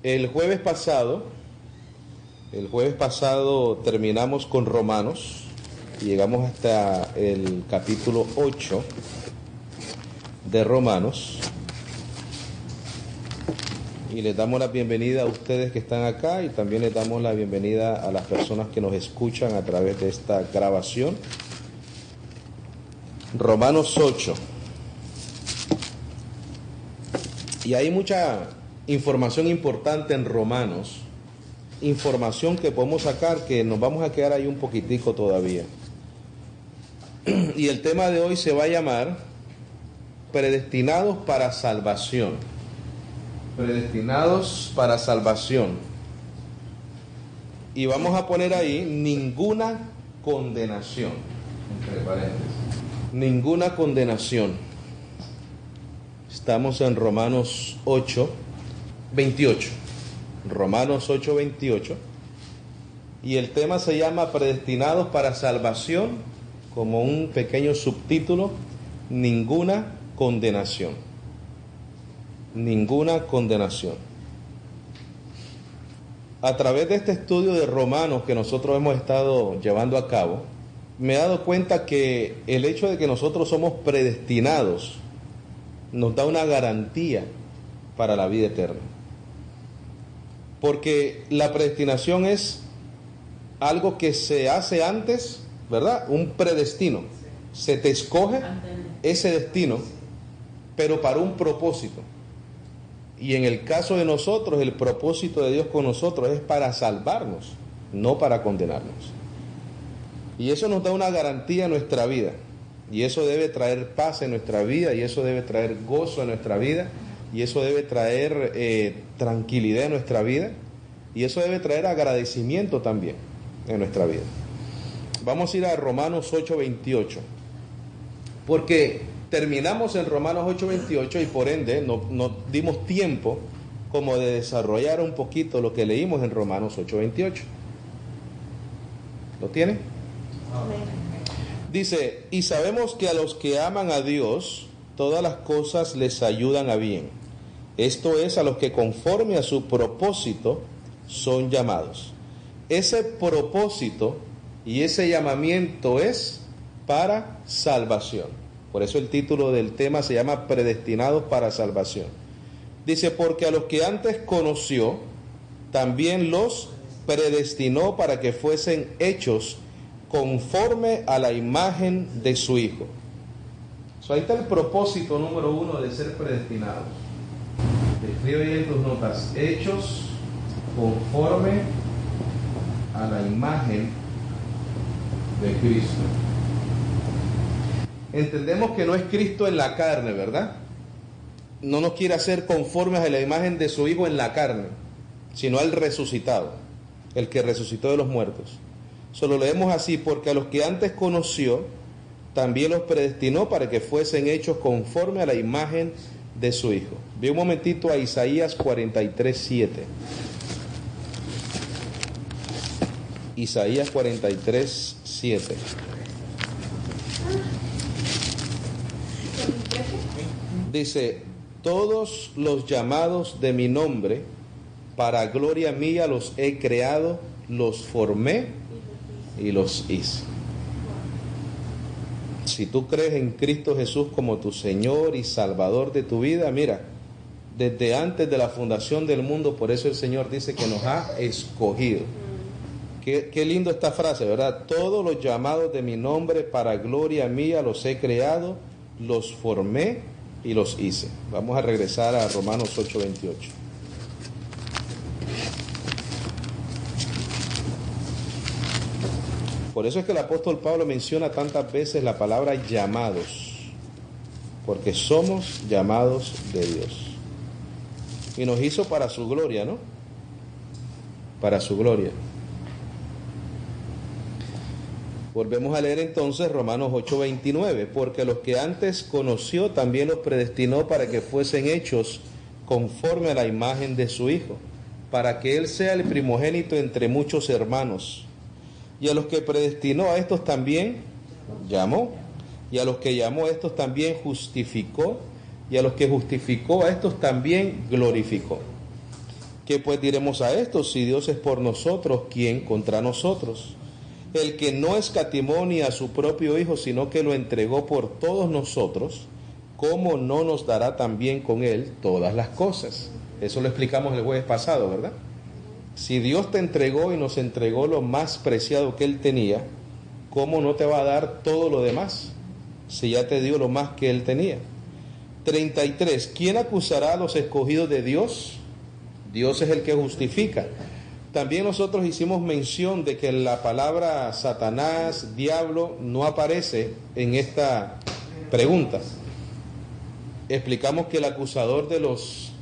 El jueves pasado terminamos con Romanos y llegamos hasta el capítulo 8 de Romanos. Y les damos la bienvenida a ustedes que están acá y también les damos la bienvenida a las personas que nos escuchan a través de esta grabación. Romanos 8. Y hay mucha información importante en Romanos, información que podemos sacar que nos vamos a quedar ahí un poquitico todavía. Y el tema de hoy se va a llamar predestinados para salvación. Predestinados para salvación. Y vamos a poner ahí ninguna condenación, entre paréntesis. Ninguna condenación. Estamos en Romanos 8, 28. Romanos 8, 28. Y el tema se llama predestinados para salvación, como un pequeño subtítulo, ninguna condenación. Ninguna condenación. A través de este estudio de Romanos que nosotros hemos estado llevando a cabo, me he dado cuenta que el hecho de que nosotros somos predestinados nos da una garantía para la vida eterna. Porque la predestinación es algo que se hace antes, ¿verdad? Un predestino. Se te escoge ese destino, pero para un propósito. Y en el caso de nosotros, el propósito de Dios con nosotros es para salvarnos, no para condenarnos. Y eso nos da una garantía en nuestra vida. Y eso debe traer paz en nuestra vida, y eso debe traer gozo en nuestra vida, y eso debe traer tranquilidad en nuestra vida, y eso debe traer agradecimiento también en nuestra vida. Vamos a ir a Romanos 8:28, porque terminamos en Romanos 8:28 y por ende no dimos tiempo como de desarrollar un poquito lo que leímos en Romanos 8:28. ¿Lo tiene? Amén. Dice, y sabemos que a los que aman a Dios, todas las cosas les ayudan a bien. Esto es, a los que conforme a su propósito son llamados. Ese propósito y ese llamamiento es para salvación. Por eso el título del tema se llama Predestinados para salvación. Dice, porque a los que antes conoció, también los predestinó para que fuesen hechos conforme a la imagen de su Hijo. Ahí está el propósito número 1 de ser predestinados. Escribe ahí en tus notas, hechos conforme a la imagen de Cristo. Entendemos que no es Cristo en la carne, ¿verdad? No nos quiere hacer conformes a la imagen de su Hijo en la carne, sino al resucitado, el que resucitó de los muertos. Solo leemos así, porque a los que antes conoció, también los predestinó para que fuesen hechos conforme a la imagen de su Hijo. Ve un momentito a Isaías 43:7. Isaías 43:7. Dice, todos los llamados de mi nombre, para gloria mía los he creado, los formé y los hice. Si tú crees en Cristo Jesús como tu Señor y Salvador de tu vida, mira, desde antes de la fundación del mundo, por eso el Señor dice que nos ha escogido. Qué lindo esta frase, ¿verdad? Todos los llamados de mi nombre para gloria mía los he creado, los formé y los hice. Vamos a regresar a Romanos 8:28. Por eso es que el apóstol Pablo menciona tantas veces la palabra llamados, porque somos llamados de Dios. Y nos hizo para su gloria, ¿no? Para su gloria. Volvemos a leer entonces Romanos 8:29, porque los que antes conoció también los predestinó para que fuesen hechos conforme a la imagen de su Hijo, para que Él sea el primogénito entre muchos hermanos. Y a los que predestinó, a estos también llamó, y a los que llamó, a estos también justificó, y a los que justificó, a estos también glorificó. ¿Qué pues diremos a esto? Si Dios es por nosotros, ¿quién contra nosotros? El que no escatimó ni a su propio Hijo, sino que lo entregó por todos nosotros, ¿cómo no nos dará también con Él todas las cosas? Eso lo explicamos el jueves pasado, ¿verdad? Si Dios te entregó y nos entregó lo más preciado que Él tenía, ¿cómo no te va a dar todo lo demás? Si ya te dio lo más que Él tenía. 33. ¿Quién acusará a los escogidos de Dios? Dios es el que justifica. También nosotros hicimos mención de que la palabra Satanás, diablo, no aparece en esta pregunta. Explicamos que el acusador de los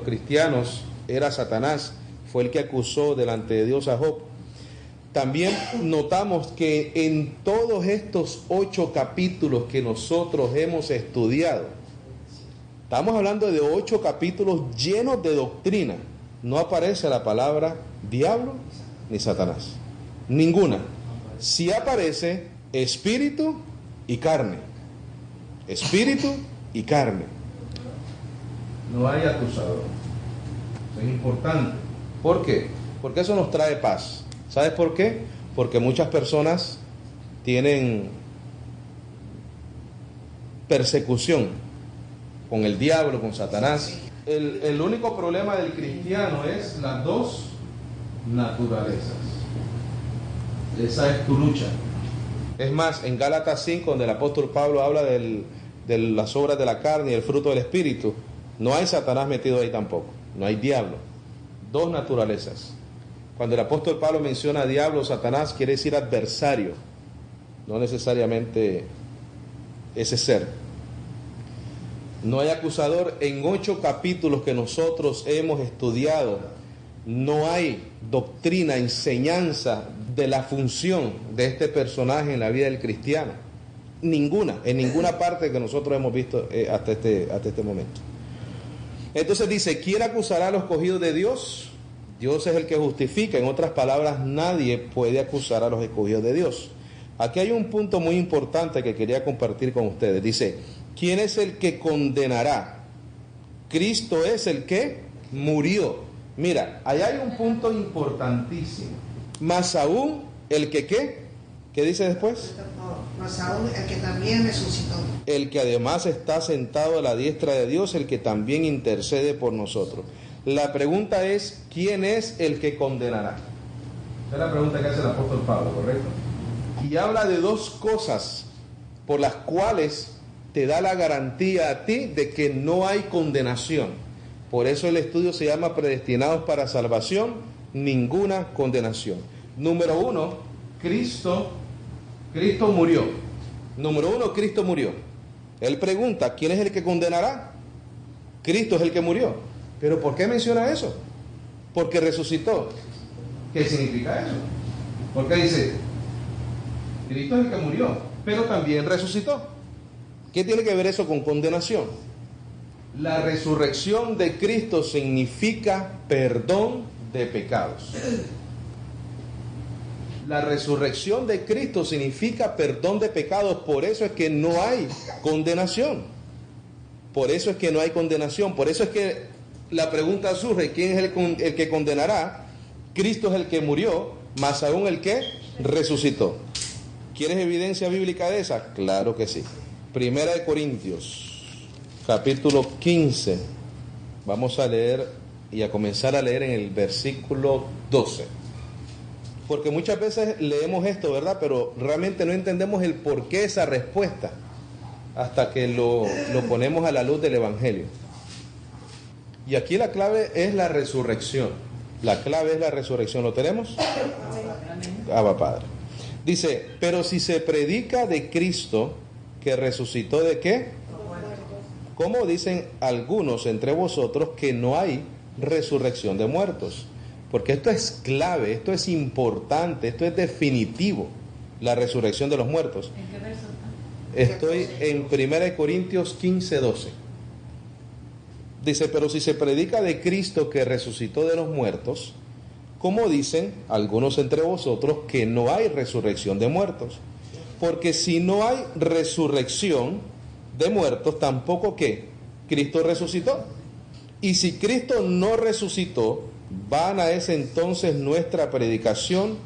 cristianos era Satanás, fue el que acusó delante de Dios a Job. También notamos que en todos estos 8 capítulos que nosotros hemos estudiado, estamos hablando de 8 capítulos llenos de doctrina, no aparece la palabra diablo ni Satanás, ninguna. Sí aparece espíritu y carne, espíritu y carne. No hay acusador. Eso es importante. ¿Por qué? Porque eso nos trae paz. ¿Sabes por qué? Porque muchas personas tienen persecución con el diablo, con Satanás. El único problema del cristiano es las 2 naturalezas. Esa es tu lucha. Es más, en Gálatas 5, donde el apóstol Pablo habla de las obras de la carne y el fruto del espíritu, no hay Satanás metido ahí tampoco, no hay diablo. 2 naturalezas. Cuando el apóstol Pablo menciona diablo o Satanás, quiere decir adversario, no necesariamente ese ser. No hay acusador. En 8 capítulos que nosotros hemos estudiado, no hay doctrina, enseñanza de la función de este personaje en la vida del cristiano. Ninguna, en ninguna parte que nosotros hemos visto hasta este momento. Entonces dice, ¿quién acusará a los escogidos de Dios? Dios es el que justifica. En otras palabras, nadie puede acusar a los escogidos de Dios. Aquí hay un punto muy importante que quería compartir con ustedes. Dice, ¿quién es el que condenará? Cristo es el que murió. Mira, allá hay un punto importantísimo. Más aún, el que ¿qué? ¿Qué dice después? Más aún, el que también resucitó. El que además está sentado a la diestra de Dios, el que también intercede por nosotros. La pregunta es, ¿quién es el que condenará? Esa es la pregunta que hace el apóstol Pablo, ¿correcto? Y habla de 2 cosas por las cuales te da la garantía a ti de que no hay condenación. Por eso el estudio se llama Predestinados para Salvación, ninguna condenación. Número 1, Cristo murió. Número 1, Cristo murió. Él pregunta, ¿quién es el que condenará? Cristo es el que murió. ¿Pero por qué menciona eso? Porque resucitó. ¿Qué significa eso? Porque dice, Cristo es el que murió, pero también resucitó. ¿Qué tiene que ver eso con condenación? La resurrección de Cristo significa perdón de pecados. La resurrección de Cristo significa perdón de pecados, por eso es que no hay condenación. Por eso es que no hay condenación, por eso es que la pregunta surge, ¿quién es el que condenará? Cristo es el que murió, más aún el que resucitó. ¿Quieres evidencia bíblica de esa? Claro que sí. 1 Corintios, capítulo 15. Vamos a leer y a comenzar a leer en el versículo 12. Porque muchas veces leemos esto, ¿verdad? Pero realmente no entendemos el porqué de esa respuesta hasta que lo ponemos a la luz del Evangelio. Y aquí la clave es la resurrección. La clave es la resurrección. ¿Lo tenemos? Abba Padre. Dice, pero si se predica de Cristo que resucitó ¿de qué? ¿Cómo dicen algunos entre vosotros que no hay resurrección de muertos? Porque esto es clave, esto es importante, esto es definitivo, la resurrección de los muertos. ¿En qué verso está? Estoy en 1 Corintios 15, 12. Dice, pero si se predica de Cristo que resucitó de los muertos, ¿cómo dicen algunos entre vosotros que no hay resurrección de muertos? Porque si no hay resurrección de muertos, tampoco ¿qué? Cristo resucitó. Y si Cristo no resucitó, vana es entonces nuestra predicación,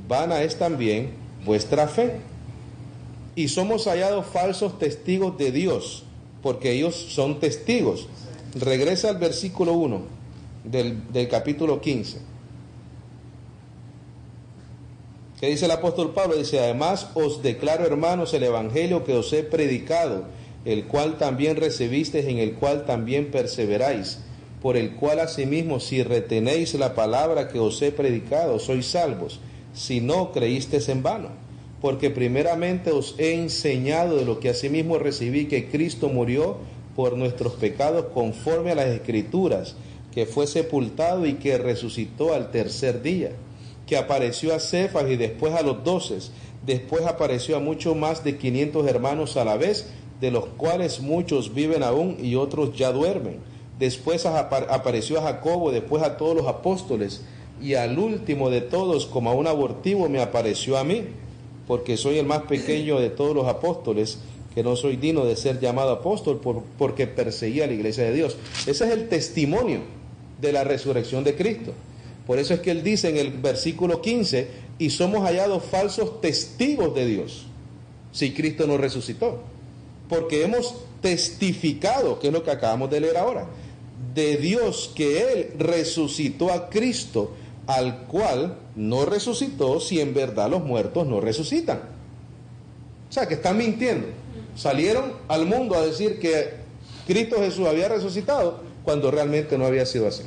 vana es también vuestra fe. Y somos hallados falsos testigos de Dios, porque ellos son testigos. Regresa al versículo 1 del capítulo 15. ¿Qué dice el apóstol Pablo? Dice: además os declaro, hermanos, el evangelio que os he predicado, el cual también recibisteis, en el cual también perseveráis, por el cual asimismo, si retenéis la palabra que os he predicado, sois salvos, si no creísteis en vano. Porque primeramente os he enseñado de lo que asimismo recibí, que Cristo murió por nuestros pecados conforme a las Escrituras, que fue sepultado y que resucitó al tercer día, que apareció a Cefas y después a los 12, después apareció a mucho más de 500 hermanos a la vez, de los cuales muchos viven aún y otros ya duermen. Después apareció a Jacobo, después a todos los apóstoles, y al último de todos, como a un abortivo, me apareció a mí, porque soy el más pequeño de todos los apóstoles, que no soy digno de ser llamado apóstol, porque perseguía a la iglesia de Dios. Ese es el testimonio de la resurrección de Cristo. Por eso es que él dice en el versículo 15, y somos hallados falsos testigos de Dios, si Cristo no resucitó. Porque hemos testificado, que es lo que acabamos de leer ahora, de Dios, que Él resucitó a Cristo, al cual no resucitó si en verdad los muertos no resucitan. O sea, que están mintiendo. Salieron al mundo a decir que Cristo Jesús había resucitado cuando realmente no había sido así.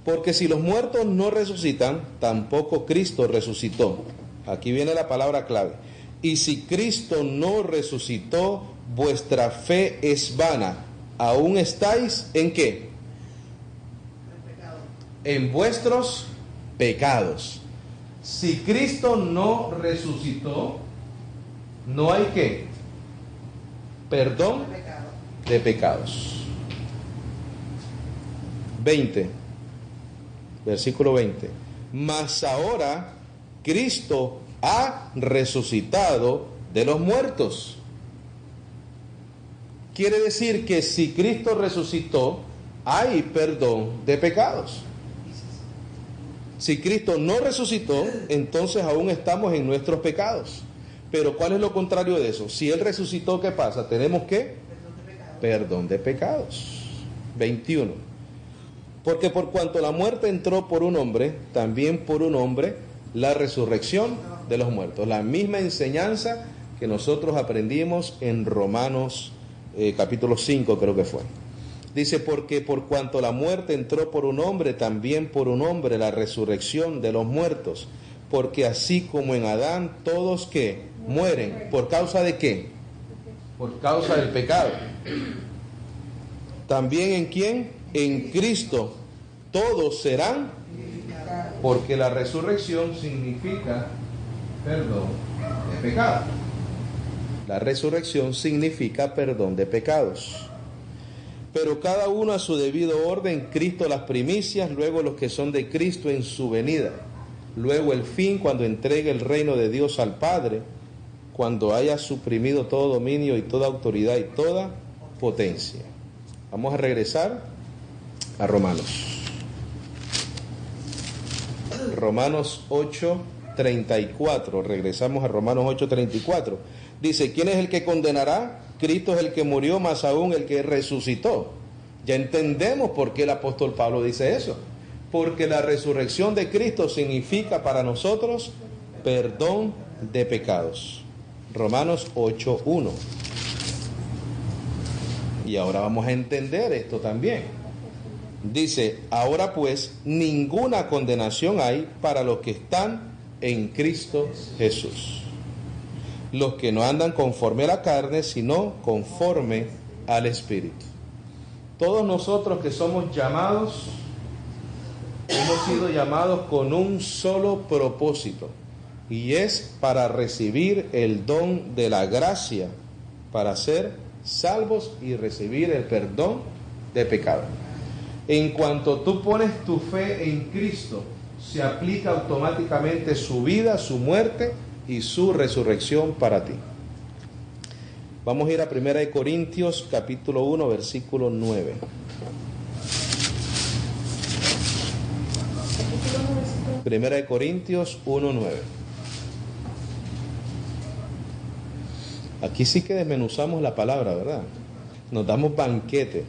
Porque si los muertos no resucitan, tampoco Cristo resucitó. Aquí viene la palabra clave. Y si Cristo no resucitó, vuestra fe es vana. ¿Aún estáis en qué? En vuestros pecados. Si Cristo no resucitó, no hay qué? Perdón de pecados. 20, versículo 20. Mas ahora Cristo ha resucitado de los muertos. Quiere decir que si Cristo resucitó, hay perdón de pecados. Si Cristo no resucitó, entonces aún estamos en nuestros pecados. Pero ¿cuál es lo contrario de eso? Si Él resucitó, ¿qué pasa? Tenemos ¿qué? Perdón de pecados. 21. Porque por cuanto la muerte entró por un hombre, también por un hombre la resurrección de los muertos. La misma enseñanza que nosotros aprendimos en Romanos capítulo 5, creo que fue. Dice: porque por cuanto la muerte entró por un hombre, también por un hombre la resurrección de los muertos. Porque así como en Adán todos que mueren, ¿por causa de qué? Por causa del pecado. También en quién? En Cristo todos serán, porque la resurrección significa perdón de pecado. La resurrección significa perdón de pecados. Pero cada uno a su debido orden: Cristo las primicias, luego los que son de Cristo en su venida, luego el fin, cuando entregue el reino de Dios al Padre, cuando haya suprimido todo dominio y toda autoridad y toda potencia. Vamos a regresar a Romanos. Romanos 8:34. Regresamos a Romanos 8:34. Dice: ¿quién es el que condenará? Cristo es el que murió, más aún el que resucitó. Ya entendemos por qué el apóstol Pablo dice eso. Porque la resurrección de Cristo significa para nosotros perdón de pecados. Romanos 8:1. Y ahora vamos a entender esto también. Dice: ahora pues ninguna condenación hay para los que están en Cristo Jesús, los que no andan conforme a la carne, sino conforme al Espíritu. Todos nosotros que somos llamados, hemos sido llamados con un solo propósito, y es para recibir el don de la gracia, para ser salvos y recibir el perdón de pecado. En cuanto tú pones tu fe en Cristo, se aplica automáticamente su vida, su muerte y su resurrección para ti. Vamos a ir a 1 Corintios capítulo 1, versículo 9. Primera de Corintios 1:9. Aquí sí que desmenuzamos la palabra, ¿verdad? Nos damos banquete.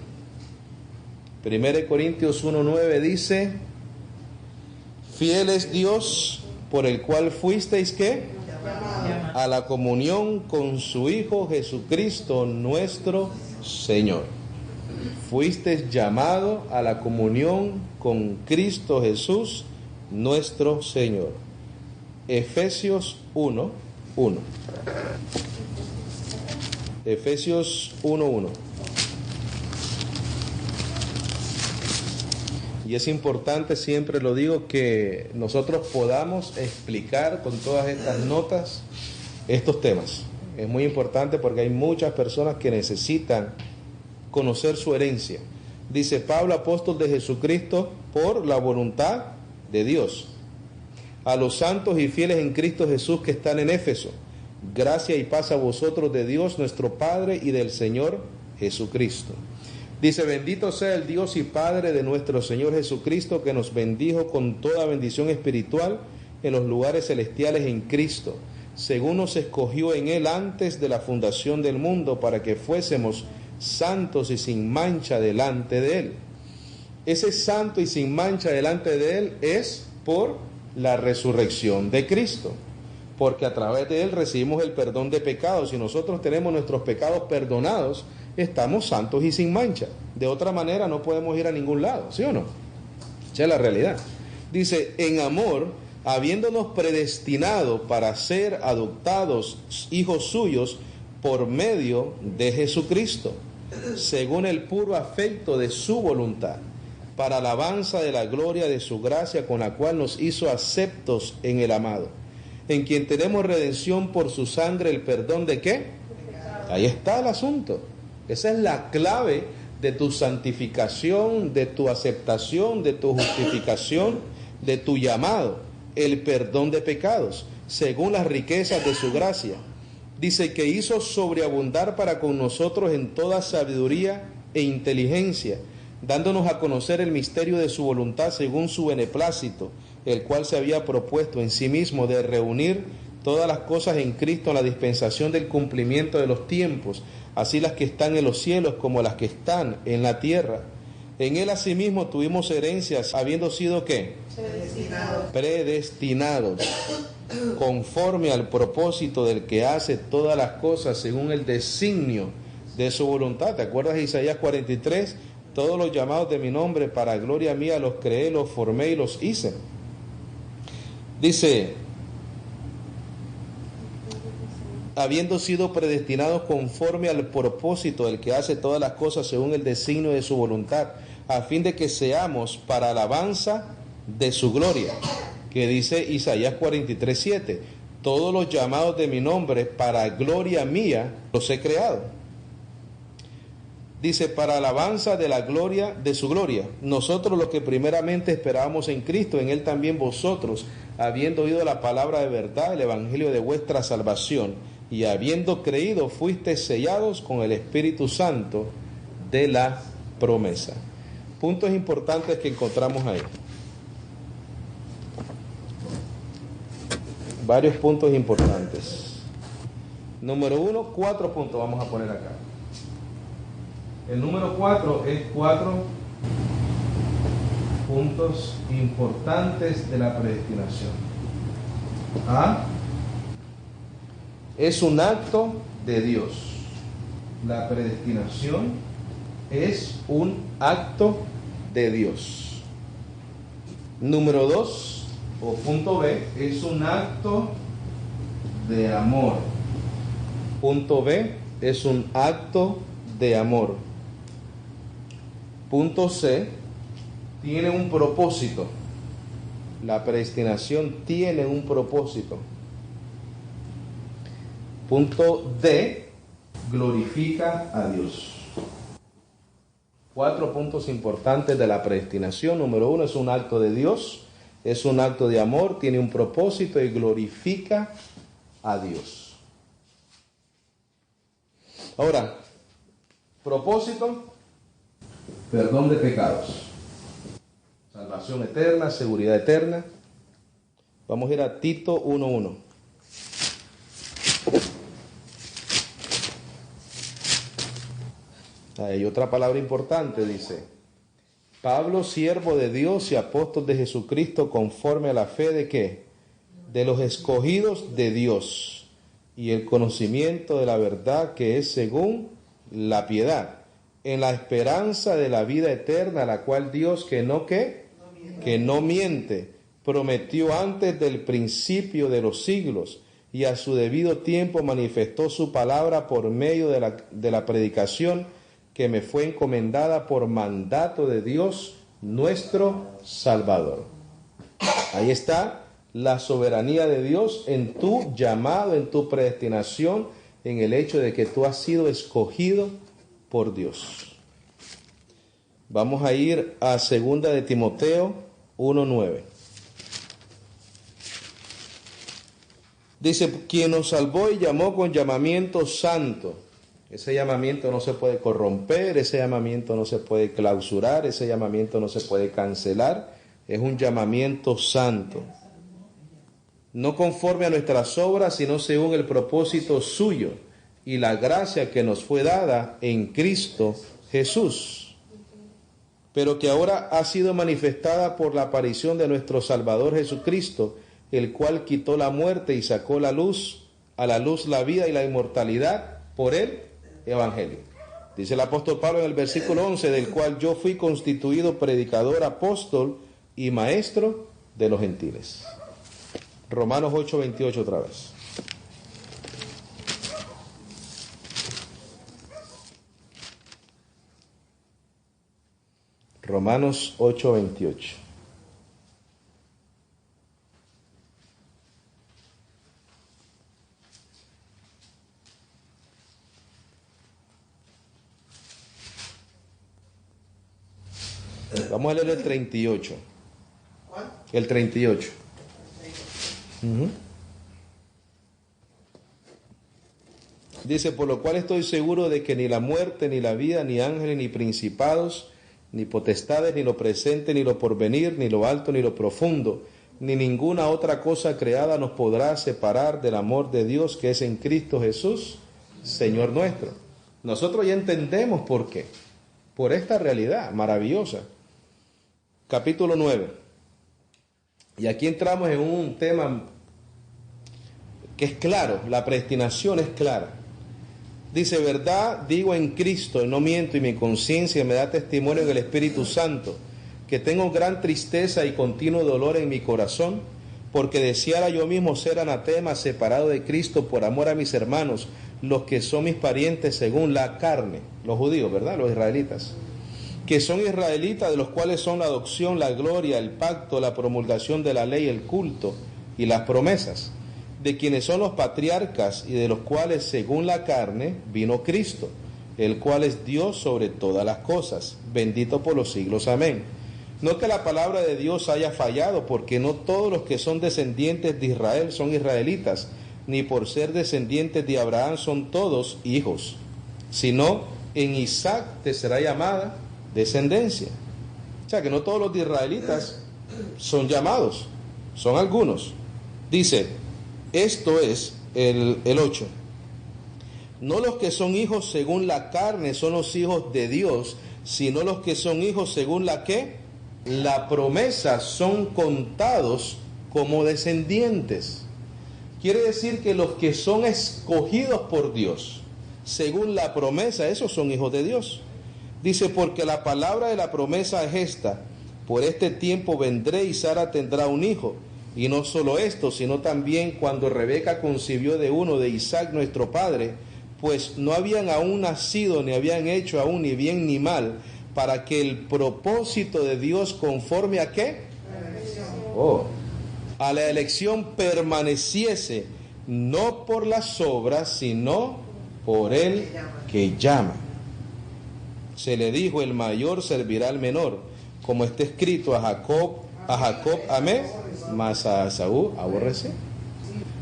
Primera de Corintios 1:9 dice: fiel es Dios, por el cual fuisteis, ¿qué? A la comunión con su Hijo Jesucristo nuestro Señor. Fuisteis llamado a la comunión con Cristo Jesús nuestro Señor. Efesios 1:1. Efesios 1:1. Y es importante, siempre lo digo, que nosotros podamos explicar con todas estas notas estos temas. Es muy importante porque hay muchas personas que necesitan conocer su herencia. Dice Pablo, apóstol de Jesucristo, por la voluntad de Dios, a los santos y fieles en Cristo Jesús que están en Éfeso, gracia y paz a vosotros de Dios nuestro Padre y del Señor Jesucristo. Dice: bendito sea el Dios y Padre de nuestro Señor Jesucristo, que nos bendijo con toda bendición espiritual en los lugares celestiales en Cristo, según nos escogió en Él antes de la fundación del mundo, para que fuésemos santos y sin mancha delante de Él. Ese santo y sin mancha delante de Él es por la resurrección de Cristo, porque a través de Él recibimos el perdón de pecados. Y nosotros tenemos nuestros pecados perdonados, estamos santos y sin mancha. De otra manera no podemos ir a ningún lado, ¿sí o no? Esa es la realidad. Dice: en amor, habiéndonos predestinado para ser adoptados hijos suyos por medio de Jesucristo, según el puro afecto de su voluntad, para alabanza de la gloria de su gracia, con la cual nos hizo aceptos en el amado, en quien tenemos redención por su sangre, el perdón de ¿qué? Ahí está el asunto. Esa es la clave de tu santificación, de tu aceptación, de tu justificación, de tu llamado, el perdón de pecados, según las riquezas de su gracia. Dice que hizo sobreabundar para con nosotros en toda sabiduría e inteligencia, dándonos a conocer el misterio de su voluntad según su beneplácito, el cual se había propuesto en sí mismo de reunir todas las cosas en Cristo en la dispensación del cumplimiento de los tiempos, así las que están en los cielos como las que están en la tierra. En Él asimismo tuvimos herencias, habiendo sido ¿qué? Predestinados, conforme al propósito del que hace todas las cosas según el designio de su voluntad. ¿Te acuerdas de Isaías 43? Todos los llamados de mi nombre, para gloria mía, los creé, los formé y los hice. Dice: habiendo sido predestinados conforme al propósito del que hace todas las cosas según el designio de su voluntad, a fin de que seamos para alabanza de su gloria, que dice Isaías 43:7, todos los llamados de mi nombre, para gloria mía, los he creado. Dice: para alabanza de la gloria, de su gloria, nosotros los que primeramente esperábamos en Cristo, en Él también vosotros, habiendo oído la palabra de verdad, el evangelio de vuestra salvación, y habiendo creído, fuisteis sellados con el Espíritu Santo de la promesa. Puntos importantes que encontramos ahí. Varios puntos importantes. Número 1, 4 puntos vamos a poner acá. El número 4 es 4 puntos importantes de la predestinación. A. Es un acto de Dios. La predestinación es un acto de Dios. Número 2, o punto B, es un acto de amor. Punto B, es un acto de amor. Punto C, tiene un propósito. La predestinación tiene un propósito. Punto D, glorifica a Dios. 4 puntos importantes de la predestinación. Número 1, es un acto de Dios, es un acto de amor, tiene un propósito y glorifica a Dios. Ahora, propósito: perdón de pecados, salvación eterna, seguridad eterna. Vamos a ir a Tito 1:1. Hay otra palabra importante, dice: Pablo, siervo de Dios y apóstol de Jesucristo, conforme a la fe de ¿qué? De los escogidos de Dios y el conocimiento de la verdad que es según la piedad, en la esperanza de la vida eterna, la cual Dios que no miente, prometió antes del principio de los siglos, y a su debido tiempo manifestó su palabra por medio de la predicación que me fue encomendada por mandato de Dios nuestro Salvador. Ahí está la soberanía de Dios en tu llamado, en tu predestinación, en el hecho de que tú has sido escogido por Dios. Vamos a ir a 2 de Timoteo 1:9. Dice: quien nos salvó y llamó con llamamiento santo. Ese llamamiento no se puede corromper, ese llamamiento no se puede clausurar, ese llamamiento no se puede cancelar. Es un llamamiento santo. No conforme a nuestras obras, sino según el propósito suyo y la gracia que nos fue dada en Cristo Jesús, pero que ahora ha sido manifestada por la aparición de nuestro Salvador Jesucristo, el cual quitó la muerte y sacó a la luz la vida y la inmortalidad por el Evangelio. Dice el apóstol Pablo en el versículo 11, del cual yo fui constituido predicador, apóstol y maestro de los gentiles. Romanos 8:28 otra vez. Romanos 8:28. Vamos a leer el 38. ¿Cuál? El 38. Dice: por lo cual estoy seguro de que ni la muerte, ni la vida, ni ángeles, ni principados, ni potestades, ni lo presente, ni lo porvenir, ni lo alto, ni lo profundo, ni ninguna otra cosa creada nos podrá separar del amor de Dios que es en Cristo Jesús, Señor nuestro. Nosotros ya entendemos por qué. Por esta realidad maravillosa. Capítulo 9. Y aquí entramos en un tema que es claro, la predestinación es clara. Dice: verdad digo en Cristo, y no miento, y mi conciencia me da testimonio en el Espíritu Santo, que tengo gran tristeza y continuo dolor en mi corazón, porque deseara yo mismo ser anatema, separado de Cristo, por amor a mis hermanos, los que son mis parientes según la carne, los judíos, ¿verdad? Los israelitas, que son israelitas, de los cuales son la adopción, la gloria, el pacto, la promulgación de la ley, el culto y las promesas, de quienes son los patriarcas y de los cuales según la carne vino Cristo, el cual es Dios sobre todas las cosas, bendito por los siglos, amén. No que la palabra de Dios haya fallado, porque no todos los que son descendientes de Israel son israelitas, ni por ser descendientes de Abraham son todos hijos, sino en Isaac te será llamada descendencia. O sea que no todos los israelitas son llamados, son algunos. Dice, esto es el 8. No los que son hijos según la carne son los hijos de Dios, sino los que son hijos según la ¿qué? La promesa, son contados como descendientes. Quiere decir que los que son escogidos por Dios, según la promesa, esos son hijos de Dios. Dice, porque la palabra de la promesa es esta: por este tiempo vendré y Sara tendrá un hijo. Y no solo esto, sino también cuando Rebeca concibió de uno, de Isaac nuestro padre, pues no habían aún nacido, ni habían hecho aún ni bien ni mal, para que el propósito de Dios conforme a ¿qué? A la elección permaneciese, no por las obras, sino por el que llama. Se le dijo, el mayor servirá al menor, como está escrito, a Jacob amé, mas a Esaú aborrecí.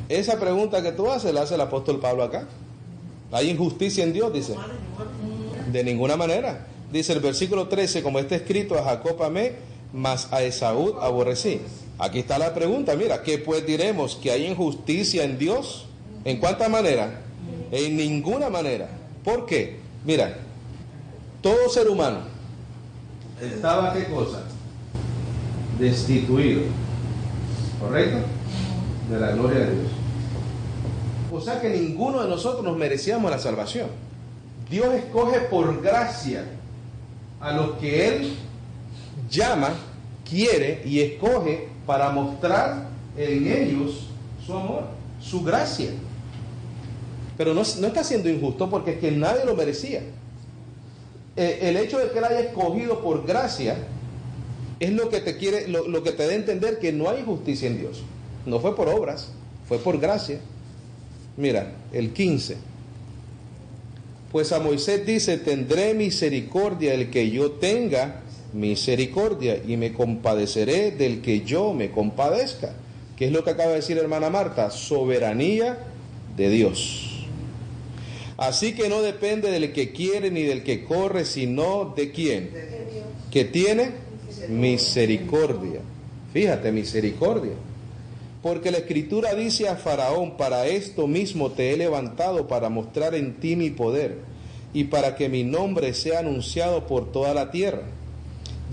Esa pregunta que tú haces la hace el apóstol Pablo acá. ¿Hay injusticia en Dios? Dice. De ninguna manera. Dice el versículo 13, como está escrito, a Jacob amé, mas a Esaú aborrecí. Aquí está la pregunta, mira, ¿qué pues diremos? ¿Que hay injusticia en Dios? ¿En cuánta manera? En ninguna manera. ¿Por qué? Mira, todo ser humano estaba, ¿qué cosa? Destituido, ¿correcto? De la gloria de Dios. O sea que ninguno de nosotros nos merecíamos la salvación. Dios escoge por gracia a los que Él llama, quiere y escoge para mostrar en ellos su amor, su gracia. Pero no está siendo injusto porque es que nadie lo merecía. El hecho de que Él haya escogido por gracia es lo que te quiere, lo que te da a entender que no hay justicia en Dios. No fue por obras, fue por gracia. Mira, el 15. Pues a Moisés dice, tendré misericordia del que yo tenga misericordia y me compadeceré del que yo me compadezca. ¿Qué es lo que acaba de decir hermana Marta? Soberanía de Dios. Así que no depende del que quiere ni del que corre, sino de quién. Que tiene misericordia. Fíjate, misericordia. Porque la Escritura dice a Faraón, para esto mismo te he levantado, para mostrar en ti mi poder, y para que mi nombre sea anunciado por toda la tierra.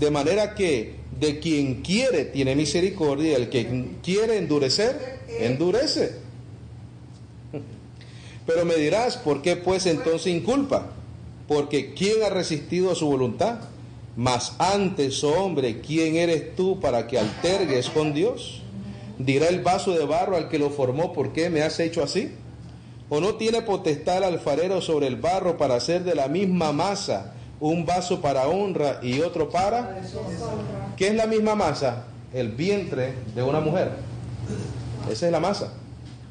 De manera que de quien quiere tiene misericordia, y el que quiere endurecer, endurece. Pero me dirás, ¿por qué pues entonces inculpa? Porque ¿quién ha resistido a su voluntad? Mas antes, oh hombre, ¿quién eres tú para que altergues con Dios? ¿Dirá el vaso de barro al que lo formó, ¿por qué me has hecho así? ¿O no tiene potestad el alfarero sobre el barro para hacer de la misma masa un vaso para honra y otro para? ¿Qué es la misma masa? El vientre de una mujer. Esa es la masa,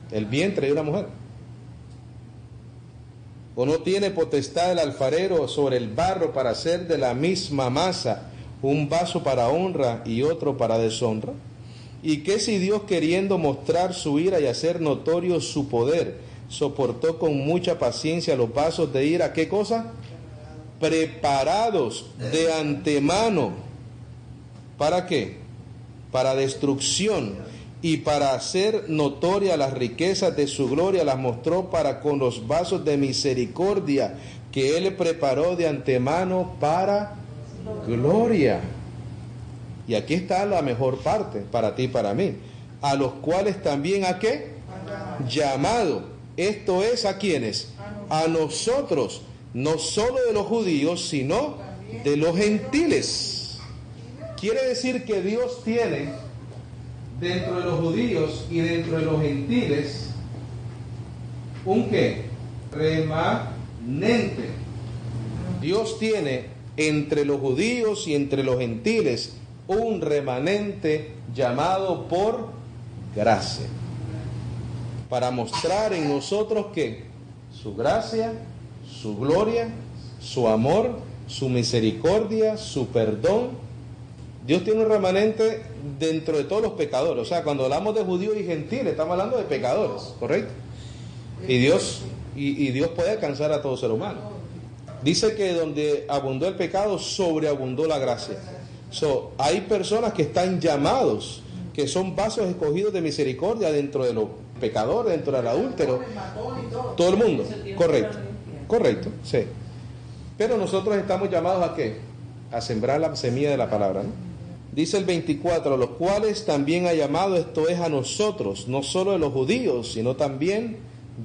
el vientre de una mujer. ¿O no tiene potestad el alfarero sobre el barro para hacer de la misma masa un vaso para honra y otro para deshonra? ¿Y qué si Dios, queriendo mostrar su ira y hacer notorio su poder, soportó con mucha paciencia los vasos de ira? ¿Qué cosa? Preparados de antemano. ¿Para qué? Para destrucción. Y para hacer notoria las riquezas de su gloria, las mostró para con los vasos de misericordia que Él preparó de antemano para gloria. Y aquí está la mejor parte para ti y para mí. A los cuales también, ¿a qué? Llamado. Esto es, ¿a quiénes? A nosotros, no solo de los judíos, sino de los gentiles. Quiere decir que Dios tiene dentro de los judíos y dentro de los gentiles ¿un qué? Remanente. Dios tiene entre los judíos y entre los gentiles un remanente llamado por gracia, para mostrar en nosotros que su gracia, su gloria, su amor, su misericordia, su perdón. Dios tiene un remanente dentro de todos los pecadores. O sea, cuando hablamos de judíos y gentiles, estamos hablando de pecadores, ¿correcto? Y Dios puede alcanzar a todo ser humano. Dice que donde abundó el pecado, sobreabundó la gracia. Hay personas que están llamados, que son vasos escogidos de misericordia dentro de los pecadores, dentro del adúltero. Todo el mundo, correcto, sí. Pero nosotros estamos llamados ¿a qué? A sembrar la semilla de la palabra, ¿no? Dice el 24, a los cuales también ha llamado, esto es a nosotros, no solo de los judíos, sino también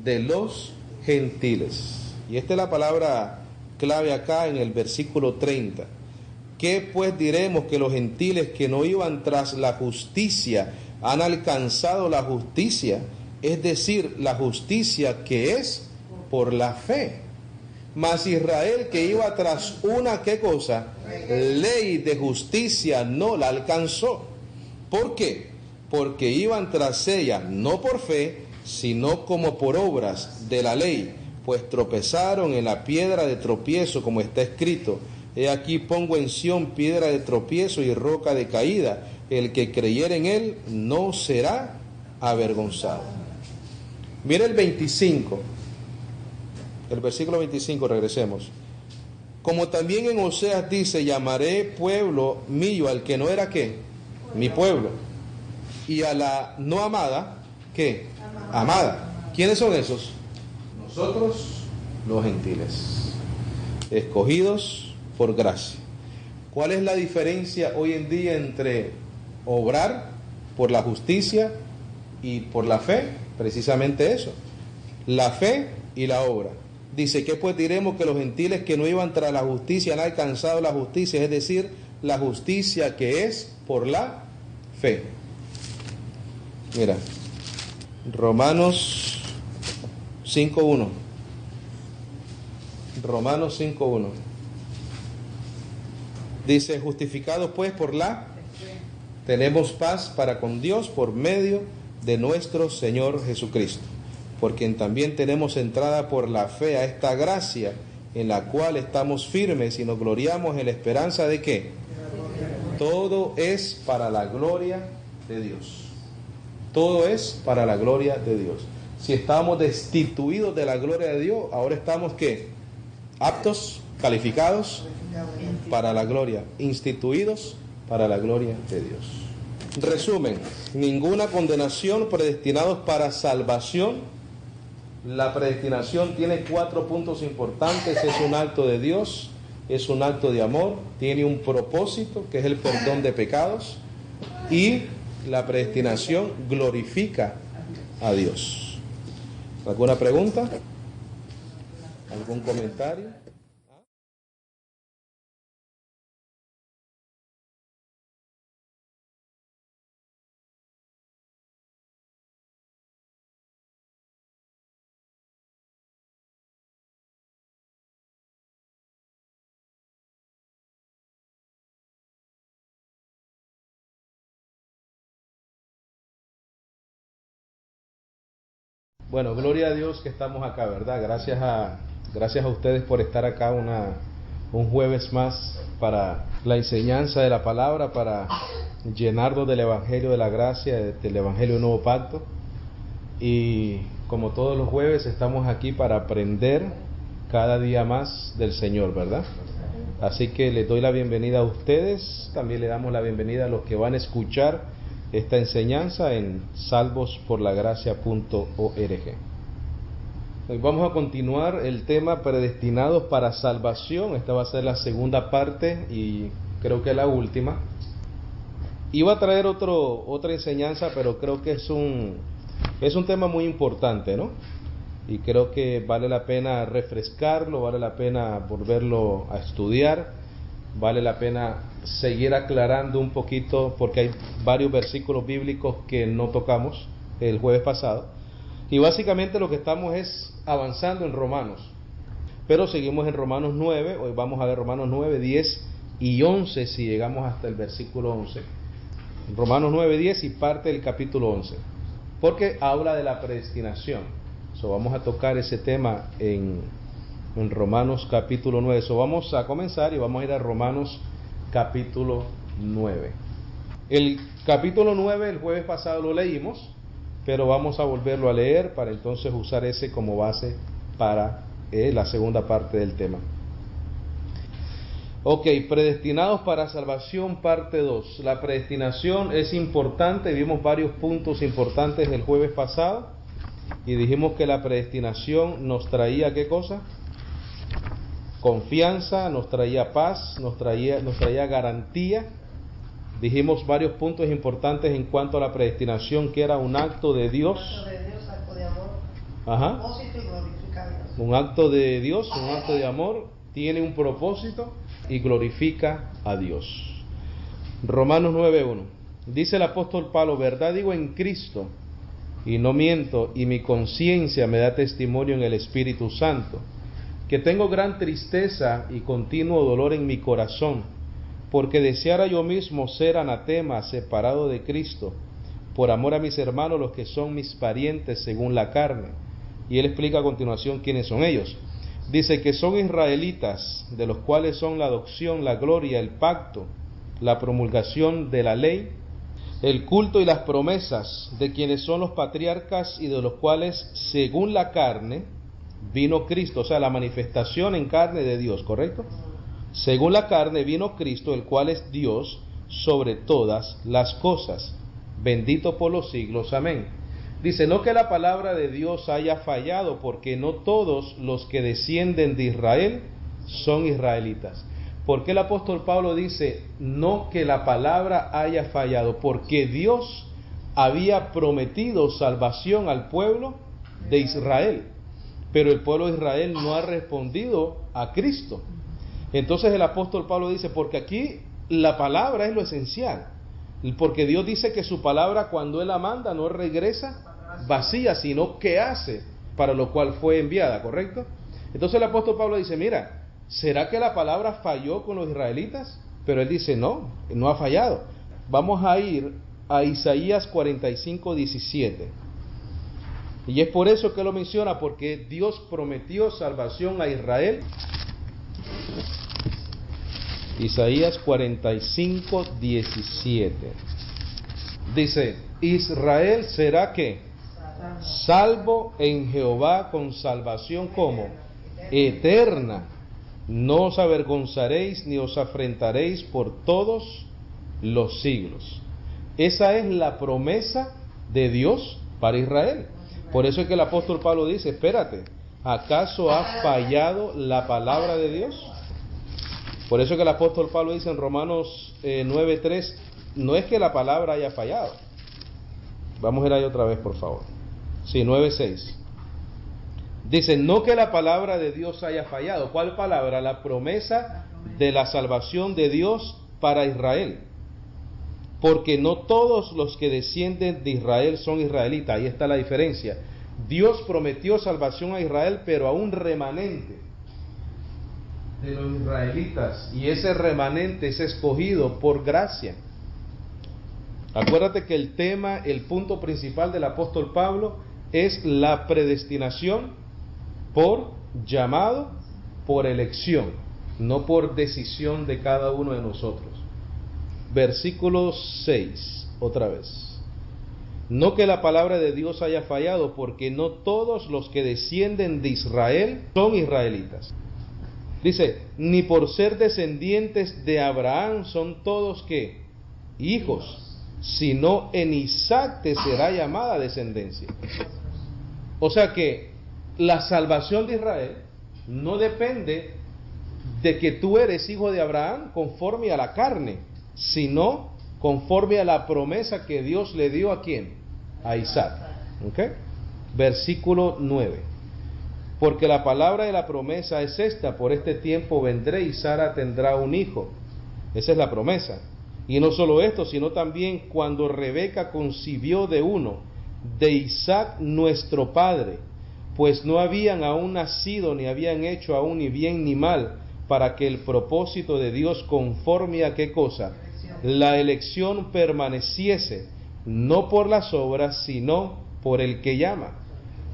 de los gentiles. Y esta es la palabra clave acá en el versículo 30. ¿Qué pues diremos? Que los gentiles que no iban tras la justicia han alcanzado la justicia, es decir, la justicia que es por la fe. Mas Israel, que iba tras una, ¿qué cosa? Ley de justicia, no la alcanzó. ¿Por qué? Porque iban tras ella, no por fe, sino como por obras de la ley, pues tropezaron en la piedra de tropiezo, como está escrito: he aquí pongo en Sión piedra de tropiezo y roca de caída, el que creyere en él no será avergonzado. Mira el 25. El versículo 25, regresemos. Como también en Oseas dice: llamaré pueblo mío al que no era ¿qué? Mi pueblo. y a la no amada, ¿qué? Amada. ¿Quiénes son esos? Nosotros, los gentiles, escogidos por gracia. ¿Cuál es la diferencia hoy en día entre obrar por la justicia y por la fe? Precisamente eso, la fe y la obra. Dice, ¿qué pues diremos? Que los gentiles que no iban tras la justicia han alcanzado la justicia, es decir, la justicia que es por la fe. Mira, Romanos 5.1. Romanos 5.1. Dice, justificados pues por la tenemos paz para con Dios por medio de nuestro Señor Jesucristo, por quien también tenemos entrada por la fe a esta gracia en la cual estamos firmes y nos gloriamos en la esperanza de que todo es para la gloria de Dios. Todo es para la gloria de Dios. Si estábamos destituidos de la gloria de Dios, ahora estamos ¿qué? Aptos, calificados para la gloria, instituidos para la gloria de Dios. Resumen, ninguna condenación, predestinados para salvación. La predestinación tiene 4 puntos importantes. Es un acto de Dios, es un acto de amor, tiene un propósito que es el perdón de pecados, y la predestinación glorifica a Dios. ¿Alguna pregunta? ¿Algún comentario? Bueno, gloria a Dios que estamos acá, ¿verdad? Gracias a ustedes por estar acá un jueves más para la enseñanza de la palabra, para llenarnos del Evangelio de la gracia, del Evangelio del Nuevo Pacto. Y como todos los jueves estamos aquí para aprender cada día más del Señor, ¿verdad? Así que les doy la bienvenida a ustedes, también le damos la bienvenida a los que van a escuchar esta enseñanza en salvosporlagracia.org. Hoy vamos a continuar el tema predestinados para salvación. Esta va a ser la segunda parte y creo que la última. Iba a traer otra enseñanza, pero creo que es un tema muy importante, ¿no? Y creo que vale la pena refrescarlo, vale la pena volverlo a estudiar, vale la pena seguir aclarando un poquito, porque hay varios versículos bíblicos que no tocamos el jueves pasado, y básicamente lo que estamos es avanzando en Romanos, pero seguimos en Romanos 9, hoy vamos a ver Romanos 9, 10 y 11, si llegamos hasta el versículo 11, Romanos 9, 10 y parte del capítulo 11, porque habla de la predestinación. Vamos a tocar ese tema en Romanos capítulo 9. Vamos a comenzar y vamos a ir a Romanos capítulo 9. El capítulo 9 el jueves pasado lo leímos, pero vamos a volverlo a leer para entonces usar ese como base para la segunda parte del tema. Ok, predestinados para salvación, parte 2. La predestinación es importante, vimos varios puntos importantes el jueves pasado y dijimos que la predestinación nos traía ¿qué cosa? Confianza, nos traía paz, nos traía garantía. Dijimos varios puntos importantes en cuanto a la predestinación, que era un acto de Dios. Acto de amor. Ajá. Propósito y glorifica a Dios. Un acto de Dios, un acto de amor, tiene un propósito y glorifica a Dios. Romanos 9:1. Dice el apóstol Pablo, verdad digo en Cristo, y no miento, y mi conciencia me da testimonio en el Espíritu Santo, que tengo gran tristeza y continuo dolor en mi corazón, porque deseara yo mismo ser anatema, separado de Cristo, por amor a mis hermanos, los que son mis parientes según la carne. Y él explica a continuación quiénes son ellos. Dice que son israelitas, de los cuales son la adopción, la gloria, el pacto, la promulgación de la ley, el culto y las promesas, de quienes son los patriarcas y de los cuales, según la carne, vino Cristo, o sea, la manifestación en carne de Dios, ¿correcto? Según la carne vino Cristo, el cual es Dios sobre todas las cosas, bendito por los siglos. Amén. Dice, no que la palabra de Dios haya fallado, porque no todos los que descienden de Israel son israelitas. ¿Por qué el apóstol Pablo dice, no que la palabra haya fallado? Porque Dios había prometido salvación al pueblo de Israel, pero el pueblo de Israel no ha respondido a Cristo. Entonces el apóstol Pablo dice, porque aquí la palabra es lo esencial, porque Dios dice que su palabra cuando Él la manda no regresa vacía, sino que hace para lo cual fue enviada, ¿correcto? Entonces el apóstol Pablo dice, mira, ¿será que la palabra falló con los israelitas? Pero él dice, no, no ha fallado. Vamos a ir a Isaías 45:17. Y es por eso que lo menciona, porque Dios prometió salvación a Israel. Isaías 45:17. Dice, Israel será que salvo en Jehová con salvación como eterna. No os avergonzaréis ni os afrentaréis por todos los siglos. Esa es la promesa de Dios para Israel. Por eso es que el apóstol Pablo dice, espérate, ¿acaso ha fallado la palabra de Dios? Por eso es que el apóstol Pablo dice en Romanos 9:3, no es que la palabra haya fallado. Vamos a ir ahí otra vez, por favor. Sí, 9:6. Dice, no que la palabra de Dios haya fallado. ¿Cuál palabra? La promesa de la salvación de Dios para Israel. Porque no todos los que descienden de Israel son israelitas. Ahí está la diferencia. Dios prometió salvación a Israel, pero a un remanente de los israelitas. Y ese remanente es escogido por gracia. Acuérdate que el tema, el punto principal del apóstol Pablo es la predestinación por llamado, por elección, no por decisión de cada uno de nosotros. Versículo 6, otra vez. No que la palabra de Dios haya fallado, porque no todos los que descienden de Israel son israelitas. Dice, ni por ser descendientes de Abraham son todos ¿qué? Hijos, sino en Isaac te será llamada descendencia. O sea que la salvación de Israel no depende de que tú eres hijo de Abraham conforme a la carne, sino conforme a la promesa que Dios le dio ¿a quién? A Isaac. ¿Okay? Versículo 9. Porque la palabra de la promesa es esta, por este tiempo vendré y Sara tendrá un hijo. Esa es la promesa. Y no solo esto, sino también cuando Rebeca concibió de uno, de Isaac nuestro padre, pues no habían aún nacido, ni habían hecho aún ni bien ni mal, para que el propósito de Dios conforme a qué cosa, la elección permaneciese, no por las obras, sino por el que llama.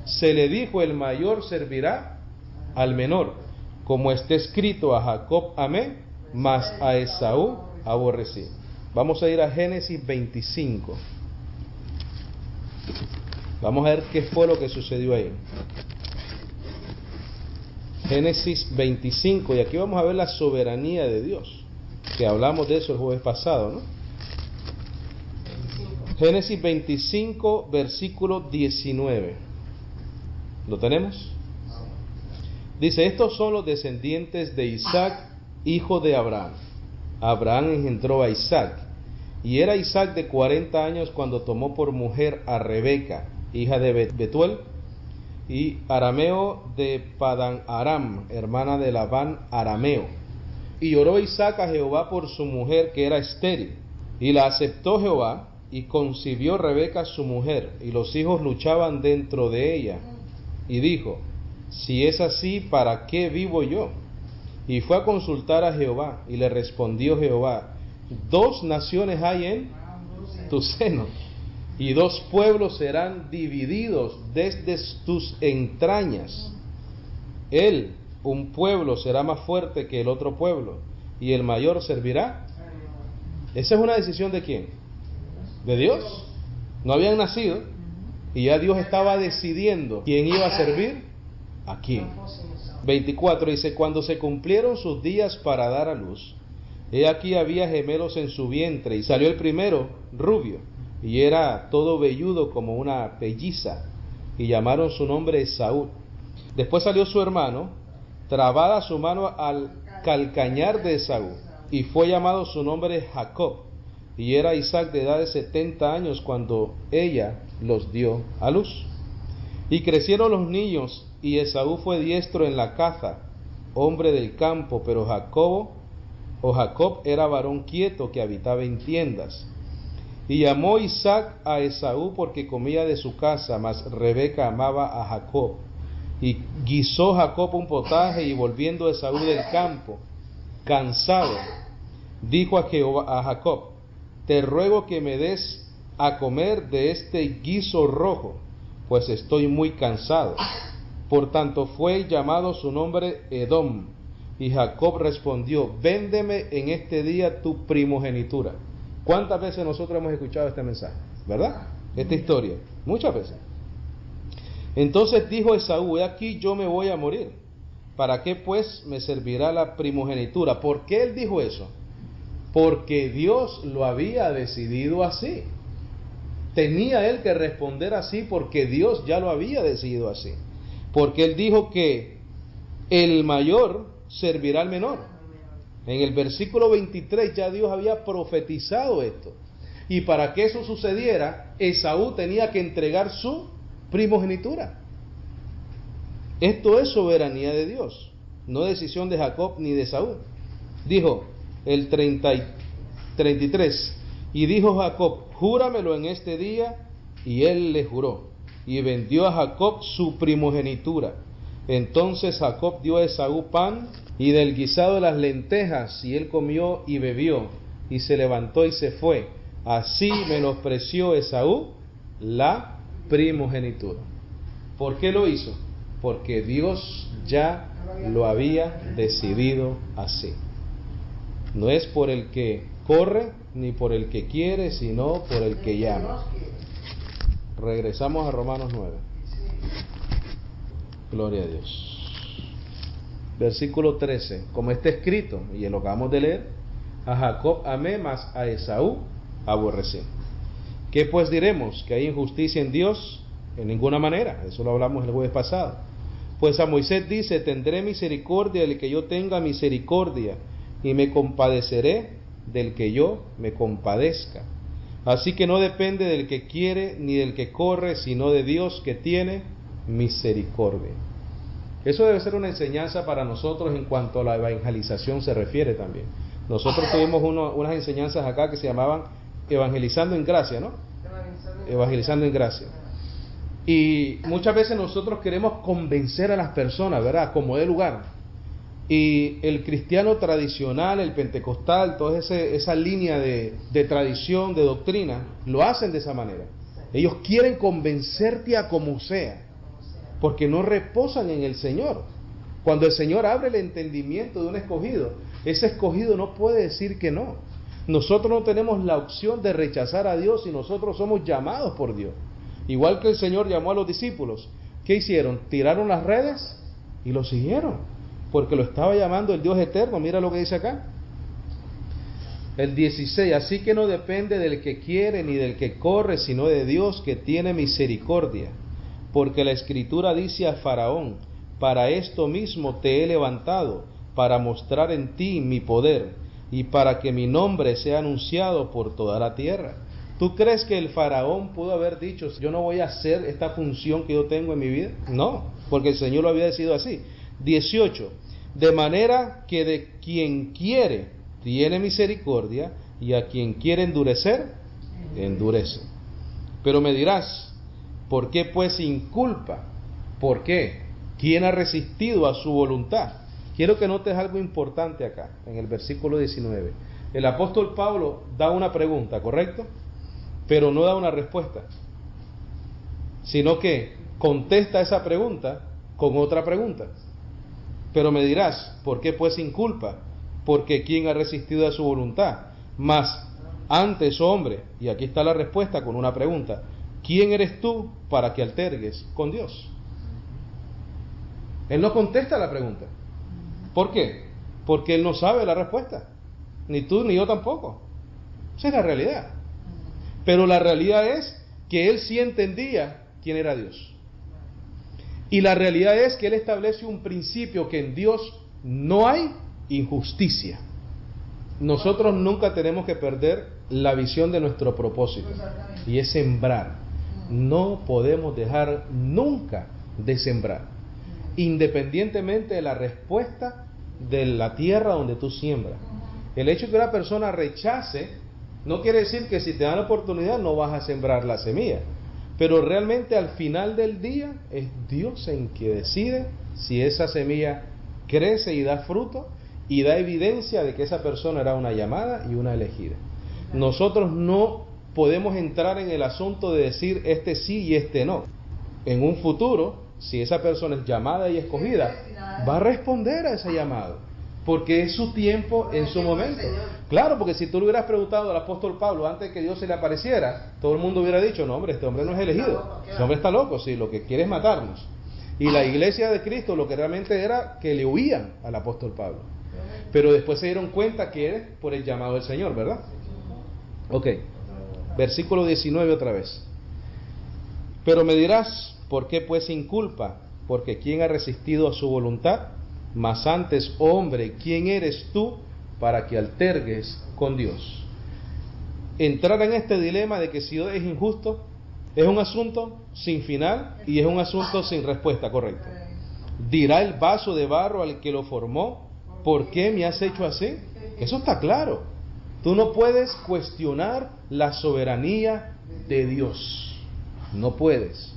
Se le dijo, el mayor servirá al menor, como está escrito, a Jacob amé, mas a Esaú aborrecí. Vamos a ir a Génesis 25. Vamos a ver qué fue lo que sucedió ahí. Génesis 25, y aquí vamos a ver la soberanía de Dios, que hablamos de eso el jueves pasado, ¿no? Génesis 25, versículo 19. ¿Lo tenemos? Dice, estos son los descendientes de Isaac, hijo de Abraham. Abraham engendró a Isaac, y era Isaac de 40 años cuando tomó por mujer a Rebeca, hija de Betuel, y Arameo de Padan Aram, hermana de Labán arameo. Y oró Isaac a Jehová por su mujer, que era estéril, y la aceptó Jehová, y concibió Rebeca su mujer, y los hijos luchaban dentro de ella. Y dijo, si es así, ¿para qué vivo yo? Y fue a consultar a Jehová, y le respondió Jehová, 2 naciones hay en tu seno, y 2 pueblos serán divididos desde tus entrañas. Él, un pueblo, será más fuerte que el otro pueblo, y el mayor servirá. Esa es una decisión ¿de quién? De Dios. No habían nacido, y ya Dios estaba decidiendo quién iba a servir a quién. 24 dice, cuando se cumplieron sus días para dar a luz, he aquí había gemelos en su vientre, y salió el primero rubio, y era todo velludo como una pelliza, y llamaron su nombre Esaú. Después salió su hermano, trabada su mano al calcañar de Esaú, y fue llamado su nombre Jacob, y era Isaac de edad de 70 años cuando ella los dio a luz. Y crecieron los niños, y Esaú fue diestro en la caza, hombre del campo, pero Jacob era varón quieto que habitaba en tiendas. Y llamó Isaac a Esaú porque comía de su casa, mas Rebeca amaba a Jacob. Y guisó Jacob un potaje, y volviendo Esaú del campo, cansado, dijo a Jacob: te ruego que me des a comer de este guiso rojo, pues estoy muy cansado. Por tanto fue llamado su nombre Edom. Y Jacob respondió: véndeme en este día tu primogenitura. ¿Cuántas veces nosotros hemos escuchado este mensaje? ¿Verdad? Esta historia. Muchas veces. Entonces dijo Esaú: he aquí yo me voy a morir. ¿Para qué pues me servirá la primogenitura? ¿Por qué él dijo eso? Porque Dios lo había decidido así. Tenía él que responder así porque Dios ya lo había decidido así. Porque él dijo que el mayor servirá al menor. En el versículo 23 ya Dios había profetizado esto. Y para que eso sucediera, Esaú tenía que entregar su primogenitura. Esto es soberanía de Dios, no decisión de Jacob ni de Esaú. Dijo el 33, y dijo Jacob: júramelo en este día. Y él le juró, y vendió a Jacob su primogenitura. Entonces Jacob dio a Esaú pan y del guisado de las lentejas, y él comió y bebió, y se levantó y se fue. Así menospreció Esaú la primogenitura. ¿Por qué lo hizo? Porque Dios ya lo había decidido así. No es por el que corre ni por el que quiere, sino por el que llama. Regresamos a Romanos 9. Gloria a Dios. Versículo 13. Como está escrito, y lo acabamos de leer: a Jacob amé, mas a Esaú aborrecí. ¿Qué pues diremos? ¿Que hay injusticia en Dios? En ninguna manera. Eso lo hablamos el jueves pasado. Pues a Moisés dice: tendré misericordia del que yo tenga misericordia, y me compadeceré del que yo me compadezca. Así que no depende del que quiere ni del que corre, sino de Dios que tiene misericordia. Eso debe ser una enseñanza para nosotros en cuanto a la evangelización se refiere también. Nosotros tuvimos unas enseñanzas acá que se llamaban evangelizando en gracia, ¿no? Evangelizando en gracia. Y muchas veces nosotros queremos convencer a las personas, ¿verdad? Como de lugar. Y el cristiano tradicional, el pentecostal, toda esa línea de tradición, de doctrina, lo hacen de esa manera. Ellos quieren convencerte a como sea, porque no reposan en el Señor. Cuando el Señor abre el entendimiento de un escogido, ese escogido no puede decir que no. Nosotros no tenemos la opción de rechazar a Dios y nosotros somos llamados por Dios. Igual que el Señor llamó a los discípulos, ¿qué hicieron? Tiraron las redes y lo siguieron, porque lo estaba llamando el Dios eterno. Mira lo que dice acá. El 16, así que no depende del que quiere ni del que corre, sino de Dios que tiene misericordia. Porque la Escritura dice a Faraón: para esto mismo te he levantado, para mostrar en ti mi poder, y para que mi nombre sea anunciado por toda la tierra. ¿Tú crees que el Faraón pudo haber dicho: yo no voy a hacer esta función que yo tengo en mi vida? No, porque el Señor lo había decidido así. 18, de manera que de quien quiere tiene misericordia, y a quien quiere endurecer, endurece. Pero me dirás: ¿por qué pues inculpa? ¿Por qué? ¿Quién ha resistido a su voluntad? Quiero que notes algo importante acá, en el versículo 19. El apóstol Pablo da una pregunta, ¿correcto? Pero no da una respuesta, sino que contesta esa pregunta con otra pregunta. Pero me dirás: ¿por qué pues inculpa? Porque ¿quién ha resistido a su voluntad? Mas antes, hombre, y aquí está la respuesta con una pregunta: ¿quién eres tú para que altergues con Dios? Él no contesta la pregunta. ¿Por qué? Porque él no sabe la respuesta. Ni tú ni yo tampoco. Esa es la realidad. Pero la realidad es que él sí entendía quién era Dios. Y la realidad es que él establece un principio, que en Dios no hay injusticia. Nosotros nunca tenemos que perder la visión de nuestro propósito, y es sembrar. No podemos dejar nunca de sembrar, independientemente de la respuesta de la tierra donde tú siembras. El hecho de que una persona rechace no quiere decir que si te dan la oportunidad no vas a sembrar la semilla, pero realmente al final del día es Dios en que decide si esa semilla crece y da fruto y da evidencia de que esa persona era una llamada y una elegida. Nosotros no podemos entrar en el asunto de decir este sí y este no. En un futuro, si esa persona es llamada y escogida, va a responder a ese llamado, porque es su tiempo en su momento. Claro, porque si tú le hubieras preguntado al apóstol Pablo antes de que Dios se le apareciera, todo el mundo hubiera dicho, no hombre, este hombre no es elegido, este hombre está loco, sí, lo que quiere es matarnos. Y la iglesia de Cristo lo que realmente era que le huían al apóstol Pablo, pero después se dieron cuenta que era por el llamado del Señor, ¿verdad? Ok, versículo 19 otra vez. Pero me dirás, ¿por qué pues sin culpa? Porque ¿quién ha resistido a su voluntad? Mas antes, hombre, ¿quién eres tú para que altergues con Dios? Entrar en este dilema de que si Dios es injusto es un asunto sin final y es un asunto sin respuesta, correcto. Dirá el vaso de barro al que lo formó, ¿por qué me has hecho así? Eso está claro. Tú no puedes cuestionar la soberanía de Dios. No puedes.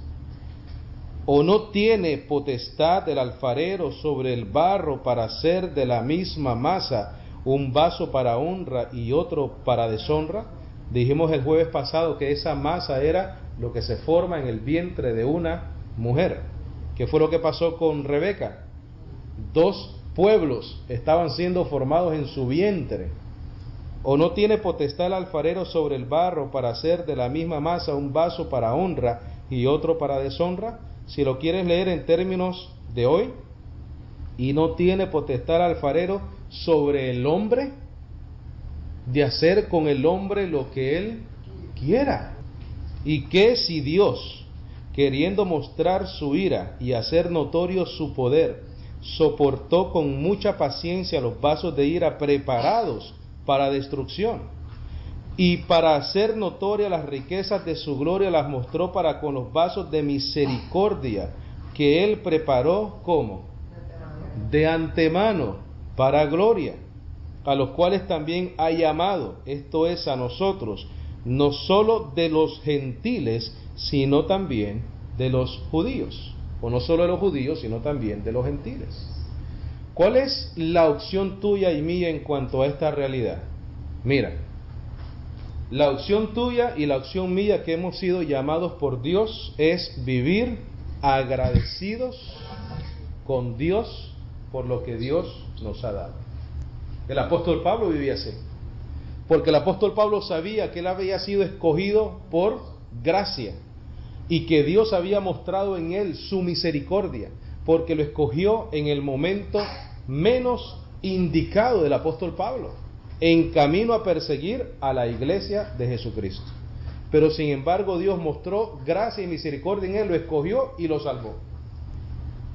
¿O no tiene potestad el alfarero sobre el barro para hacer de la misma masa un vaso para honra y otro para deshonra? Dijimos el jueves pasado que esa masa era lo que se forma en el vientre de una mujer. ¿Qué fue lo que pasó con Rebeca? 2 pueblos estaban siendo formados en su vientre. ¿O no tiene potestad el alfarero sobre el barro para hacer de la misma masa un vaso para honra y otro para deshonra? Si lo quieres leer en términos de hoy, ¿y no tiene potestad el alfarero sobre el hombre de hacer con el hombre lo que él quiera? ¿Y qué si Dios, queriendo mostrar su ira y hacer notorio su poder, soportó con mucha paciencia los vasos de ira preparados para destrucción, y para hacer notoria las riquezas de su gloria las mostró para con los vasos de misericordia que él preparó como de antemano para gloria, a los cuales también ha llamado, esto es a nosotros, no solo de los gentiles, sino también de los judíos, o no solo de los judíos, sino también de los gentiles. ¿Cuál es la opción tuya y mía en cuanto a esta realidad? Mira, la opción tuya y la opción mía que hemos sido llamados por Dios es vivir agradecidos con Dios por lo que Dios nos ha dado. El apóstol Pablo vivía así, porque el apóstol Pablo sabía que él había sido escogido por gracia y que Dios había mostrado en él su misericordia, porque lo escogió en el momento menos indicado del apóstol Pablo, en camino a perseguir a la iglesia de Jesucristo. Pero sin embargo Dios mostró gracia y misericordia en él, lo escogió y lo salvó.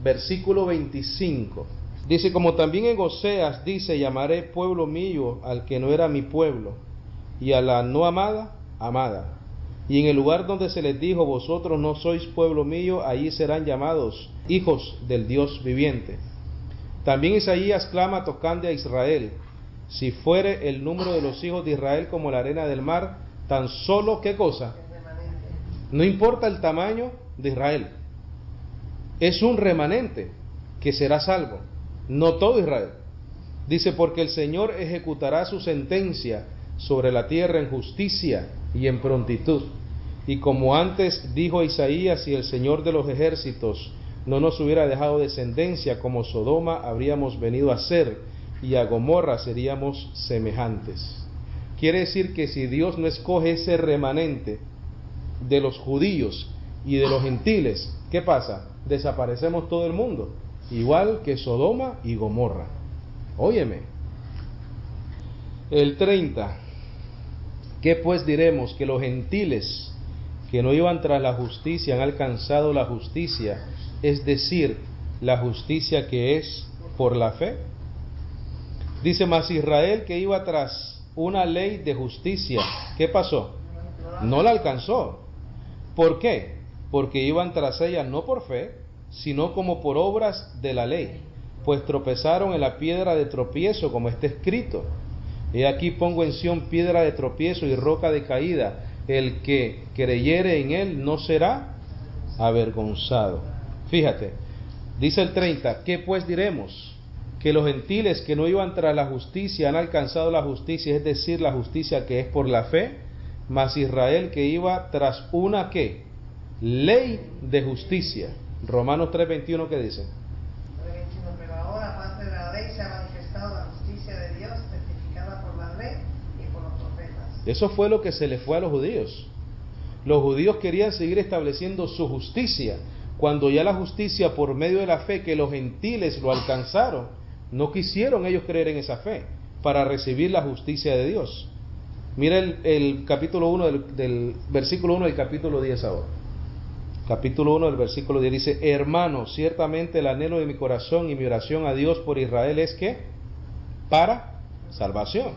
Versículo 25. Dice, como también en Oseas dice, llamaré pueblo mío al que no era mi pueblo, y a la no amada, amada. Y en el lugar donde se les dijo, vosotros no sois pueblo mío, allí serán llamados hijos del Dios viviente. También Isaías clama tocante a Israel, si fuere el número de los hijos de Israel como la arena del mar, tan solo, ¿qué cosa? No importa el tamaño de Israel, es un remanente que será salvo, no todo Israel. Dice, porque el Señor ejecutará su sentencia sobre la tierra en justicia y en prontitud. Y como antes dijo Isaías, si el Señor de los ejércitos no nos hubiera dejado descendencia, como Sodoma habríamos venido a ser, y a Gomorra seríamos semejantes. Quiere decir que si Dios no escoge ese remanente de los judíos y de los gentiles, ¿qué pasa? Desaparecemos todo el mundo, igual que Sodoma y Gomorra. Óyeme. El 30. ¿Qué pues diremos? Que los gentiles que no iban tras la justicia han alcanzado la justicia, es decir, la justicia que es por la fe. Dice, mas Israel que iba tras una ley de justicia, ¿qué pasó? No la alcanzó. ¿Por qué? Porque iban tras ella no por fe, sino como por obras de la ley, pues tropezaron en la piedra de tropiezo, como está escrito. He aquí pongo en Sión piedra de tropiezo y roca de caída, el que creyere en él no será avergonzado. Fíjate, dice el 30, ¿qué pues diremos? Que los gentiles que no iban tras la justicia han alcanzado la justicia, es decir, la justicia que es por la fe, mas Israel que iba tras una ¿qué? Ley de justicia. Romanos 3:21, ¿qué dice? 3:21, pero ahora, aparte de la ley, se ha manifestado la justicia de Dios, testificada por la ley y por los profetas. Eso fue lo que se le fue a los judíos. Los judíos querían seguir estableciendo su justicia, cuando ya la justicia por medio de la fe que los gentiles lo alcanzaron, no quisieron ellos creer en esa fe para recibir la justicia de Dios. Mira el capítulo 1 del versículo 1 del capítulo 10 ahora. Capítulo 1 del versículo 10 dice, hermanos, ciertamente el anhelo de mi corazón y mi oración a Dios por Israel es que para salvación.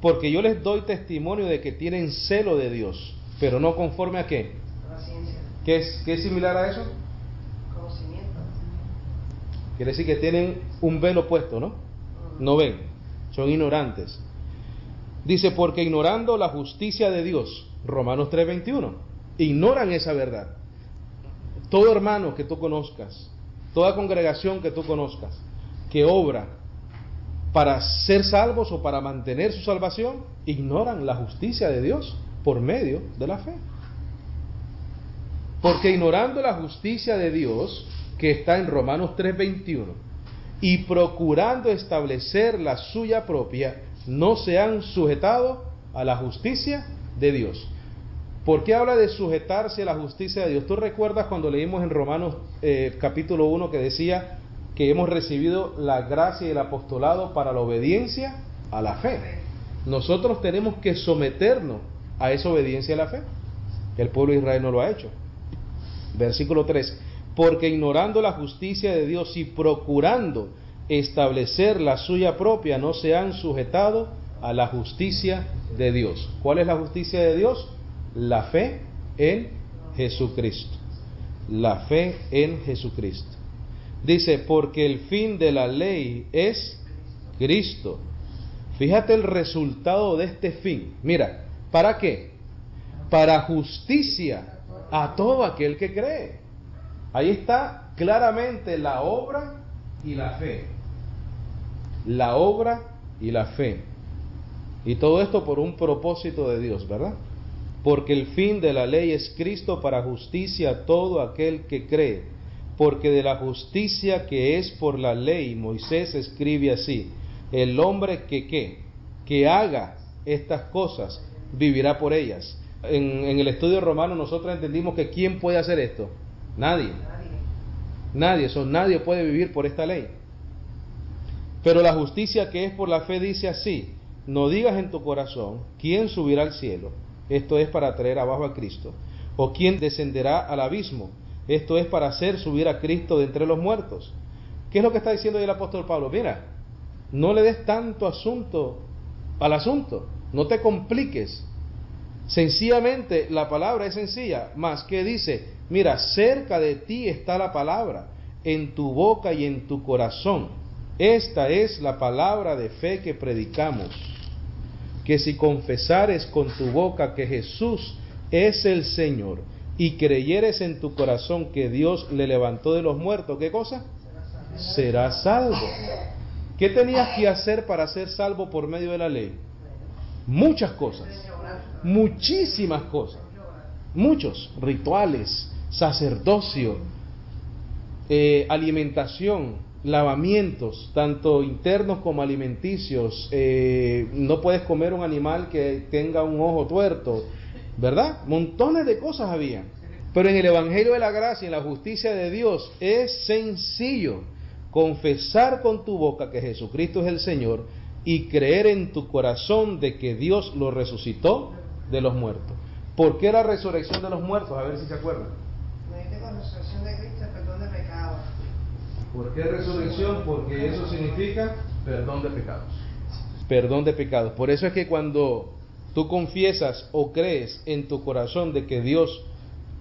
Porque yo les doy testimonio de que tienen celo de Dios, pero no conforme a qué. La ciencia. ¿Qué es similar a eso? Conocimiento. Quiere decir que tienen un velo puesto, ¿no? No ven, son ignorantes. Dice, porque ignorando la justicia de Dios, Romanos 3:21, ignoran esa verdad. Todo hermano que tú conozcas, toda congregación que tú conozcas, que obra para ser salvos o para mantener su salvación, ignoran la justicia de Dios por medio de la fe. Porque ignorando la justicia de Dios, que está en Romanos 3:21, y procurando establecer la suya propia, no se han sujetado a la justicia de Dios. ¿Por qué habla de sujetarse a la justicia de Dios? ¿Tú recuerdas cuando leímos en Romanos capítulo 1 que decía que hemos recibido la gracia y el apostolado para la obediencia a la fe? Nosotros tenemos que someternos a esa obediencia a la fe. El pueblo de Israel no lo ha hecho. Versículo 3. Porque ignorando la justicia de Dios y procurando establecer la suya propia, no se han sujetado a la justicia de Dios. ¿Cuál es la justicia de Dios? La fe en Jesucristo. La fe en Jesucristo. Dice, porque el fin de la ley es Cristo. Fíjate el resultado de este fin. Mira, ¿para qué? Para justicia a todo aquel que cree. Ahí está claramente la obra y la fe. La obra y la fe. Y todo esto por un propósito de Dios, ¿verdad? Porque el fin de la ley es Cristo para justicia a todo aquel que cree. Porque de la justicia que es por la ley, Moisés escribe así, el hombre que haga estas cosas, vivirá por ellas. En el estudio romano nosotros entendimos que ¿quién puede hacer esto? Nadie. Nadie puede vivir por esta ley. Pero la justicia que es por la fe dice así, no digas en tu corazón, ¿quién subirá al cielo? Esto es para traer abajo a Cristo. ¿O quién descenderá al abismo? Esto es para hacer subir a Cristo de entre los muertos. ¿Qué es lo que está diciendo ahí el apóstol Pablo? Mira, no le des tanto asunto al asunto, no te compliques. Sencillamente, la palabra es sencilla, más que dice, mira, cerca de ti está la palabra, en tu boca y en tu corazón. Esta es la palabra de fe que predicamos, que si confesares con tu boca que Jesús es el Señor y creyeres en tu corazón que Dios le levantó de los muertos, ¿qué cosa? Serás salvo. ¿Qué tenías que hacer para ser salvo por medio de la ley? Muchas cosas, muchísimas cosas, muchos rituales, sacerdocio, alimentación, lavamientos, tanto internos como alimenticios. No puedes comer un animal que tenga un ojo tuerto, ¿verdad? Montones de cosas había. Pero en el Evangelio de la Gracia, en la justicia de Dios, es sencillo confesar con tu boca que Jesucristo es el Señor y creer en tu corazón de que Dios lo resucitó de los muertos. ¿Por qué la resurrección de los muertos? A ver si se acuerdan. Con resurrección de Cristo, perdón de pecados. ¿Por qué resurrección? Porque eso significa perdón de pecados. Perdón de pecados. Por eso es que cuando tú confiesas o crees en tu corazón de que Dios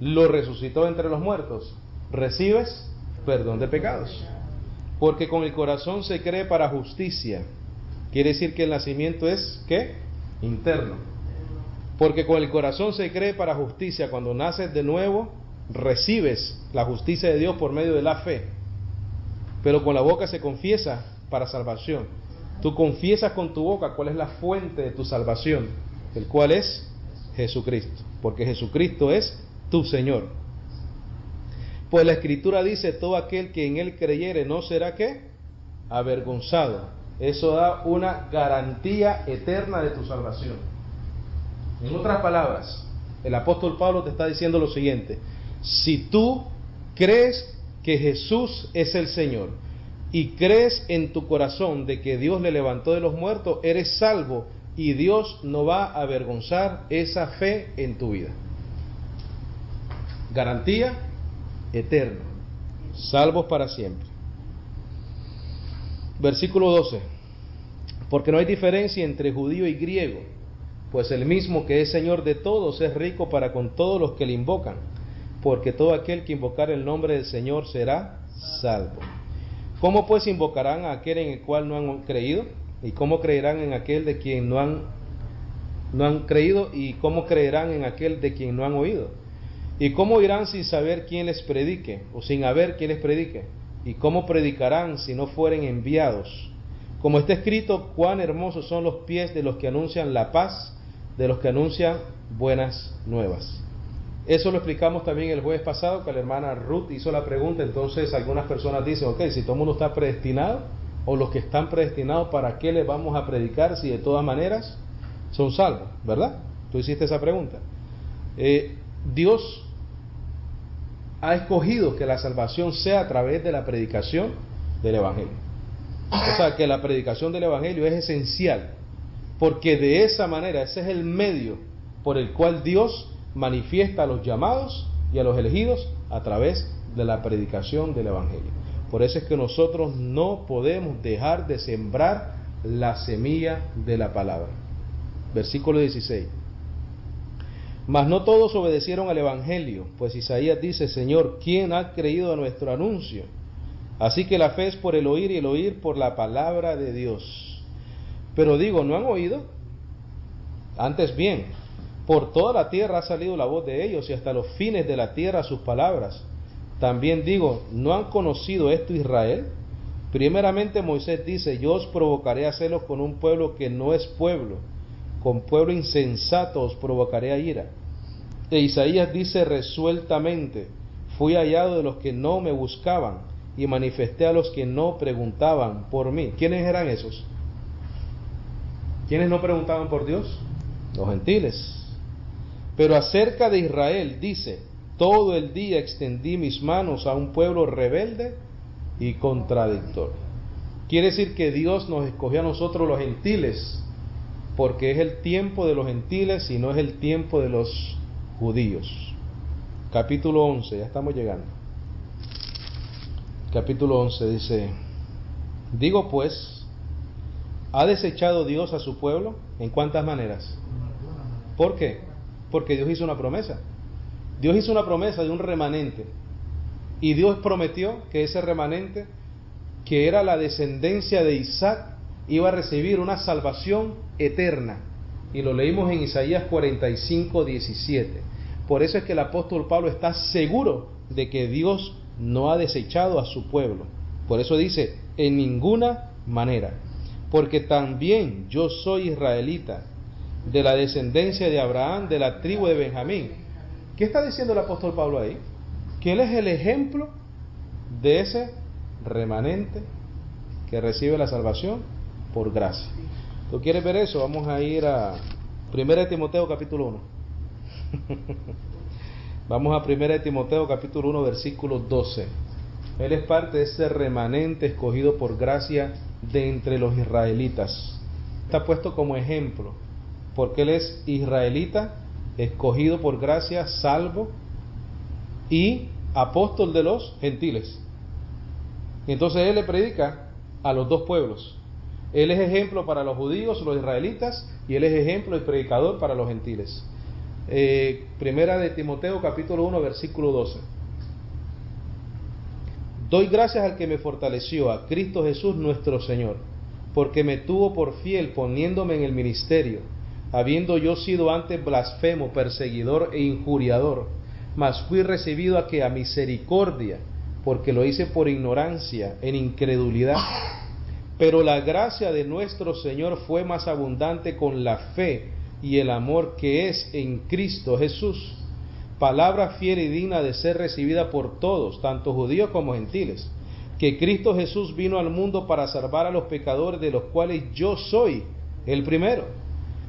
lo resucitó entre los muertos, recibes perdón de pecados. Porque con el corazón se cree para justicia. Quiere decir que el nacimiento es, ¿qué? Interno. Porque con el corazón se cree para justicia. Cuando naces de nuevo, recibes la justicia de Dios por medio de la fe. Pero con la boca se confiesa para salvación. Tú confiesas con tu boca cuál es la fuente de tu salvación, el cual es Jesucristo, porque Jesucristo es tu Señor. Pues la Escritura dice, todo aquel que en Él creyere no será, ¿qué? Avergonzado. Eso da una garantía eterna de tu salvación. En otras palabras, el apóstol Pablo te está diciendo lo siguiente: si tú crees que Jesús es el Señor y crees en tu corazón de que Dios le levantó de los muertos, eres salvo y Dios no va a avergonzar esa fe en tu vida. Garantía eterna, salvos para siempre. Versículo 12: porque no hay diferencia entre judío y griego, pues el mismo que es Señor de todos es rico para con todos los que le invocan, porque todo aquel que invocar el nombre del Señor será salvo. ¿Cómo pues invocarán a aquel en el cual no han creído? ¿Y cómo creerán en aquel de quien no han creído? ¿Y cómo creerán en aquel de quien no han oído? ¿Y cómo irán sin saber quién les predique? ¿O sin haber quien les predique? ¿Y cómo predicarán si no fueren enviados? Como está escrito, cuán hermosos son los pies de los que anuncian la paz, de los que anuncian buenas nuevas. Eso lo explicamos también el jueves pasado, que la hermana Ruth hizo la pregunta. Entonces algunas personas dicen, ok, si todo el mundo está predestinado, o los que están predestinados, ¿para qué les vamos a predicar si de todas maneras son salvos? ¿Verdad? Tú hiciste esa pregunta. Dios ha escogido que la salvación sea a través de la predicación del Evangelio. O sea, que la predicación del Evangelio es esencial, porque de esa manera, ese es el medio por el cual Dios manifiesta a los llamados y a los elegidos a través de la predicación del Evangelio. Por eso es que nosotros no podemos dejar de sembrar la semilla de la palabra. Versículo 16. Mas no todos obedecieron al Evangelio, pues Isaías dice, Señor, ¿quién ha creído a nuestro anuncio? Así que la fe es por el oír y el oír por la palabra de Dios. Pero digo, ¿no han oído? Antes bien, por toda la tierra ha salido la voz de ellos y hasta los fines de la tierra sus palabras. También digo, ¿no han conocido esto Israel? Primeramente Moisés dice, yo os provocaré a celos con un pueblo que no es pueblo, con pueblo insensato os provocaré a ira. E Isaías dice resueltamente, fui hallado de los que no me buscaban y manifesté a los que no preguntaban por mí. ¿Quiénes eran esos? ¿Quiénes no preguntaban por Dios? Los gentiles. Pero acerca de Israel dice, todo el día extendí mis manos a un pueblo rebelde y contradictor. Quiere decir que Dios nos escogió a nosotros los gentiles, porque es el tiempo de los gentiles y no es el tiempo de los judíos. Capítulo 11, ya estamos llegando. Capítulo 11 dice, digo pues, ¿ha desechado Dios a su pueblo? ¿En cuántas maneras? ¿Por qué? Porque Dios hizo una promesa. Dios hizo una promesa de un remanente. Y Dios prometió que ese remanente, que era la descendencia de Isaac, iba a recibir una salvación eterna. Y lo leímos en Isaías 45:17. Por eso es que el apóstol Pablo está seguro de que Dios no ha desechado a su pueblo. Por eso dice, en ninguna manera. Porque también yo soy israelita, de la descendencia de Abraham, de la tribu de Benjamín. ¿Qué está diciendo el apóstol Pablo ahí? Que él es el ejemplo de ese remanente que recibe la salvación por gracia. ¿Tú quieres ver eso? Vamos a ir a 1 Timoteo capítulo 1. Vamos a 1 Timoteo capítulo 1 versículo 12. Él es parte de ese remanente escogido por gracia de entre los israelitas. Está puesto como ejemplo porque él es israelita escogido por gracia, salvo y apóstol de los gentiles. Entonces él le predica a los dos pueblos. Él es ejemplo para los judíos, los israelitas, y él es ejemplo y predicador para los gentiles. Primera de Timoteo capítulo 1 versículo 12. Doy gracias al que me fortaleció, a Cristo Jesús nuestro Señor, porque me tuvo por fiel poniéndome en el ministerio, habiendo yo sido antes blasfemo, perseguidor e injuriador, mas fui recibido a misericordia, porque lo hice por ignorancia, en incredulidad. Pero la gracia de nuestro Señor fue más abundante con la fe y el amor que es en Cristo Jesús. Palabra fiel y digna de ser recibida por todos, tanto judíos como gentiles, que Cristo Jesús vino al mundo para salvar a los pecadores, de los cuales yo soy el primero.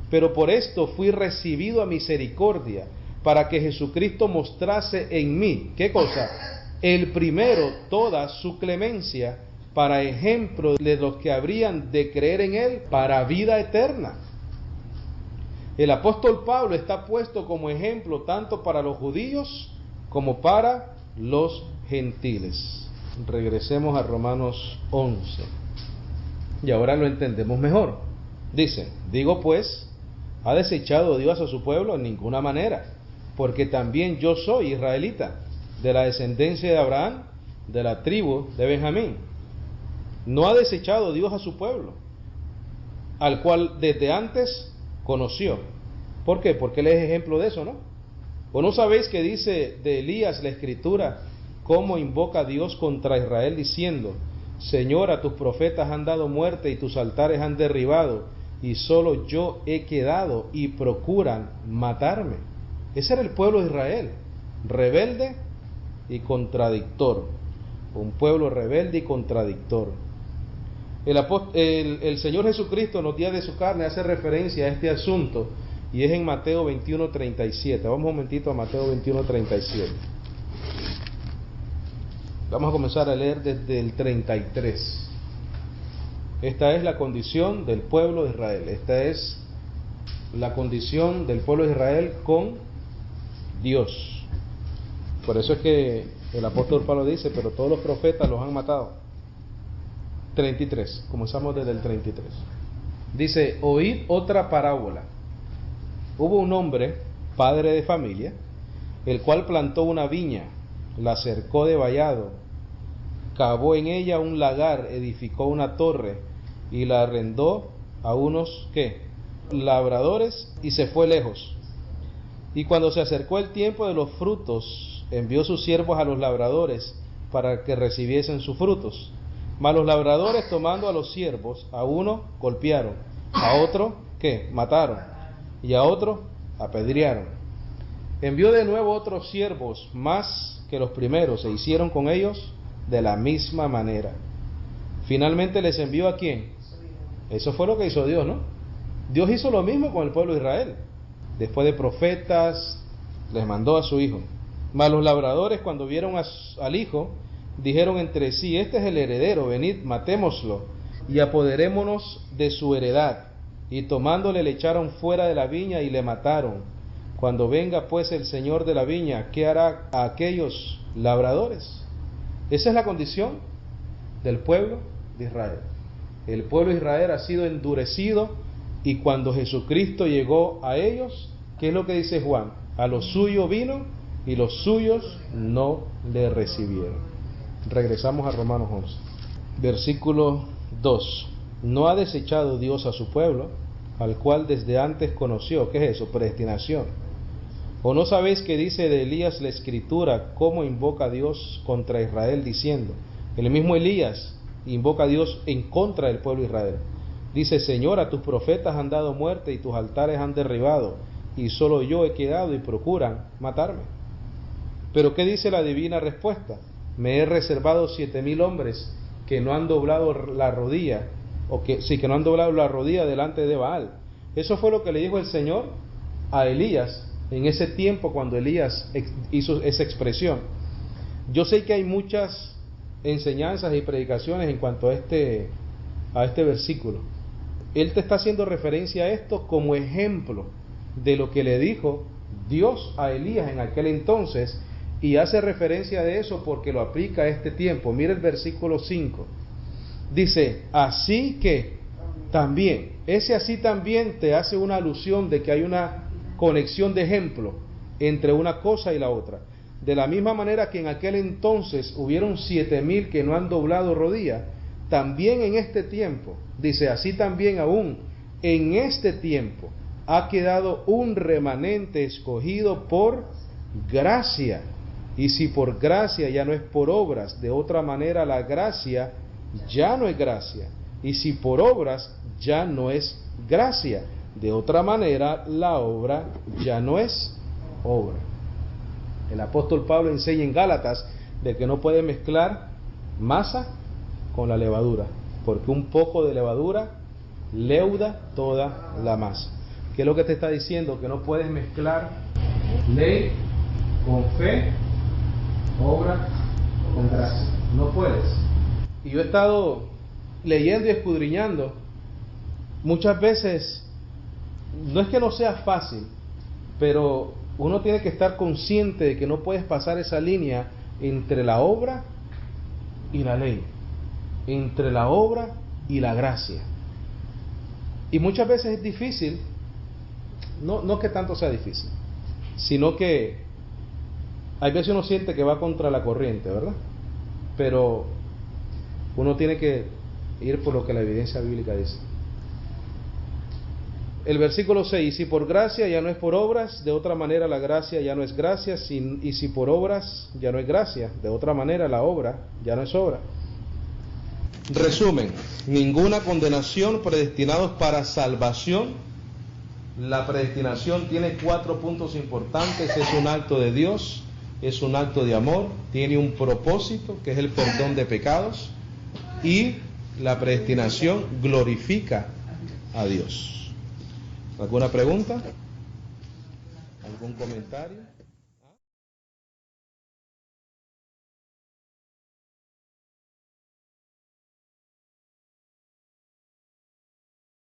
Pero por esto fui recibido a misericordia, para que Jesucristo mostrase en mí, ¿qué cosa? El primero toda su clemencia, para ejemplo de los que habrían de creer en él para vida eterna. El apóstol Pablo está puesto como ejemplo tanto para los judíos como para los gentiles. Regresemos a Romanos 11. Y ahora lo entendemos mejor. Dice, digo pues, ¿ha desechado Dios a su pueblo? En ninguna manera, porque también yo soy israelita, de la descendencia de Abraham, de la tribu de Benjamín. No ha desechado Dios a su pueblo, al cual desde antes conoció. ¿Por qué? Porque él es ejemplo de eso, ¿no? ¿O no sabéis que dice de Elías la Escritura cómo invoca a Dios contra Israel diciendo, Señor, a tus profetas han dado muerte y tus altares han derribado, y solo yo he quedado y procuran matarme? Ese era el pueblo de Israel, rebelde y contradictor. Un pueblo rebelde y contradictor. El Señor Jesucristo en los días de su carne hace referencia a este asunto, y es en Mateo 21:37. Vamos un momentito a Mateo 21:37. Vamos a comenzar a leer desde el 33. Esta es la condición del pueblo de Israel. Esta es la condición del pueblo de Israel con Dios. Por eso es que el apóstol Pablo dice, pero todos los profetas los han matado. 33, comenzamos desde el 33. Dice, oíd otra parábola. Hubo un hombre, padre de familia, el cual plantó una viña, la cercó de vallado, cavó en ella un lagar, edificó una torre y la arrendó a unos, ¿qué? Labradores, y se fue lejos. Y cuando se acercó el tiempo de los frutos, envió sus siervos a los labradores para que recibiesen sus frutos. Mas los labradores, tomando a los siervos, a uno golpearon, a otro, ¿qué? Mataron, y a otro apedrearon. Envió de nuevo otros siervos más que los primeros, e hicieron con ellos de la misma manera. Finalmente les envió ¿a quién? Eso fue lo que hizo Dios, ¿no? Dios hizo lo mismo con el pueblo de Israel. Después de profetas, les mandó a su hijo. Mas los labradores, cuando vieron al hijo, dijeron entre sí, este es el heredero, venid, matémoslo y apoderémonos de su heredad. Y tomándole le echaron fuera de la viña y le mataron. Cuando venga pues el Señor de la viña, ¿qué hará a aquellos labradores? Esa es la condición del pueblo de Israel. El pueblo de Israel ha sido endurecido, y cuando Jesucristo llegó a ellos, ¿qué es lo que dice Juan? A los suyos vino y los suyos no le recibieron. Regresamos a Romanos 11, versículo 2. No ha desechado Dios a su pueblo, al cual desde antes conoció. ¿Qué es eso? Predestinación. ¿O no sabéis que dice de Elías la Escritura cómo invoca a Dios contra Israel diciendo? El mismo Elías invoca a Dios en contra del pueblo de Israel. Dice, Señor, a tus profetas han dado muerte y tus altares han derribado, y solo yo he quedado y procuran matarme. Pero ¿qué dice la divina respuesta? Me he reservado 7,000 hombres que no han doblado la rodilla, que no han doblado la rodilla delante de Baal. Eso fue lo que le dijo el Señor a Elías en ese tiempo cuando Elías hizo esa expresión. Yo sé que hay muchas enseñanzas y predicaciones en cuanto a este versículo. Él te está haciendo referencia a esto como ejemplo de lo que le dijo Dios a Elías en aquel entonces, y hace referencia de eso porque lo aplica a este tiempo. Mira el versículo 5. Dice, así que también, ese así también te hace una alusión de que hay una conexión de ejemplo entre una cosa y la otra. De la misma manera que en aquel entonces hubieron 7,000 que no han doblado rodilla, también en este tiempo, dice, así también aún en este tiempo ha quedado un remanente escogido por gracia. Y si por gracia ya no es por obras, de otra manera la gracia ya no es gracia. Y si por obras ya no es gracia, de otra manera la obra ya no es obra. El apóstol Pablo enseña en Gálatas de que no puede mezclar masa con la levadura, porque un poco de levadura leuda toda la masa. ¿Qué es lo que te está diciendo? Que no puedes mezclar ley con fe, obra con gracia. No puedes. Y yo he estado leyendo y escudriñando. Muchas veces, no es que no sea fácil, pero uno tiene que estar consciente de que no puedes pasar esa línea entre la obra y la ley, entre la obra y la gracia. Y muchas veces es difícil, no que tanto sea difícil, sino que hay veces uno siente que va contra la corriente, ¿verdad? Pero uno tiene que ir por lo que la evidencia bíblica dice. El versículo 6, y si por gracia ya no es por obras, de otra manera la gracia ya no es gracia, y si por obras ya no es gracia, de otra manera la obra ya no es obra. Resumen, ninguna condenación, predestinados para salvación. La predestinación tiene 4 puntos importantes: es un acto de Dios, es un acto de amor, tiene un propósito que es el perdón de pecados, y la predestinación glorifica a Dios. ¿Alguna pregunta? ¿Algún comentario?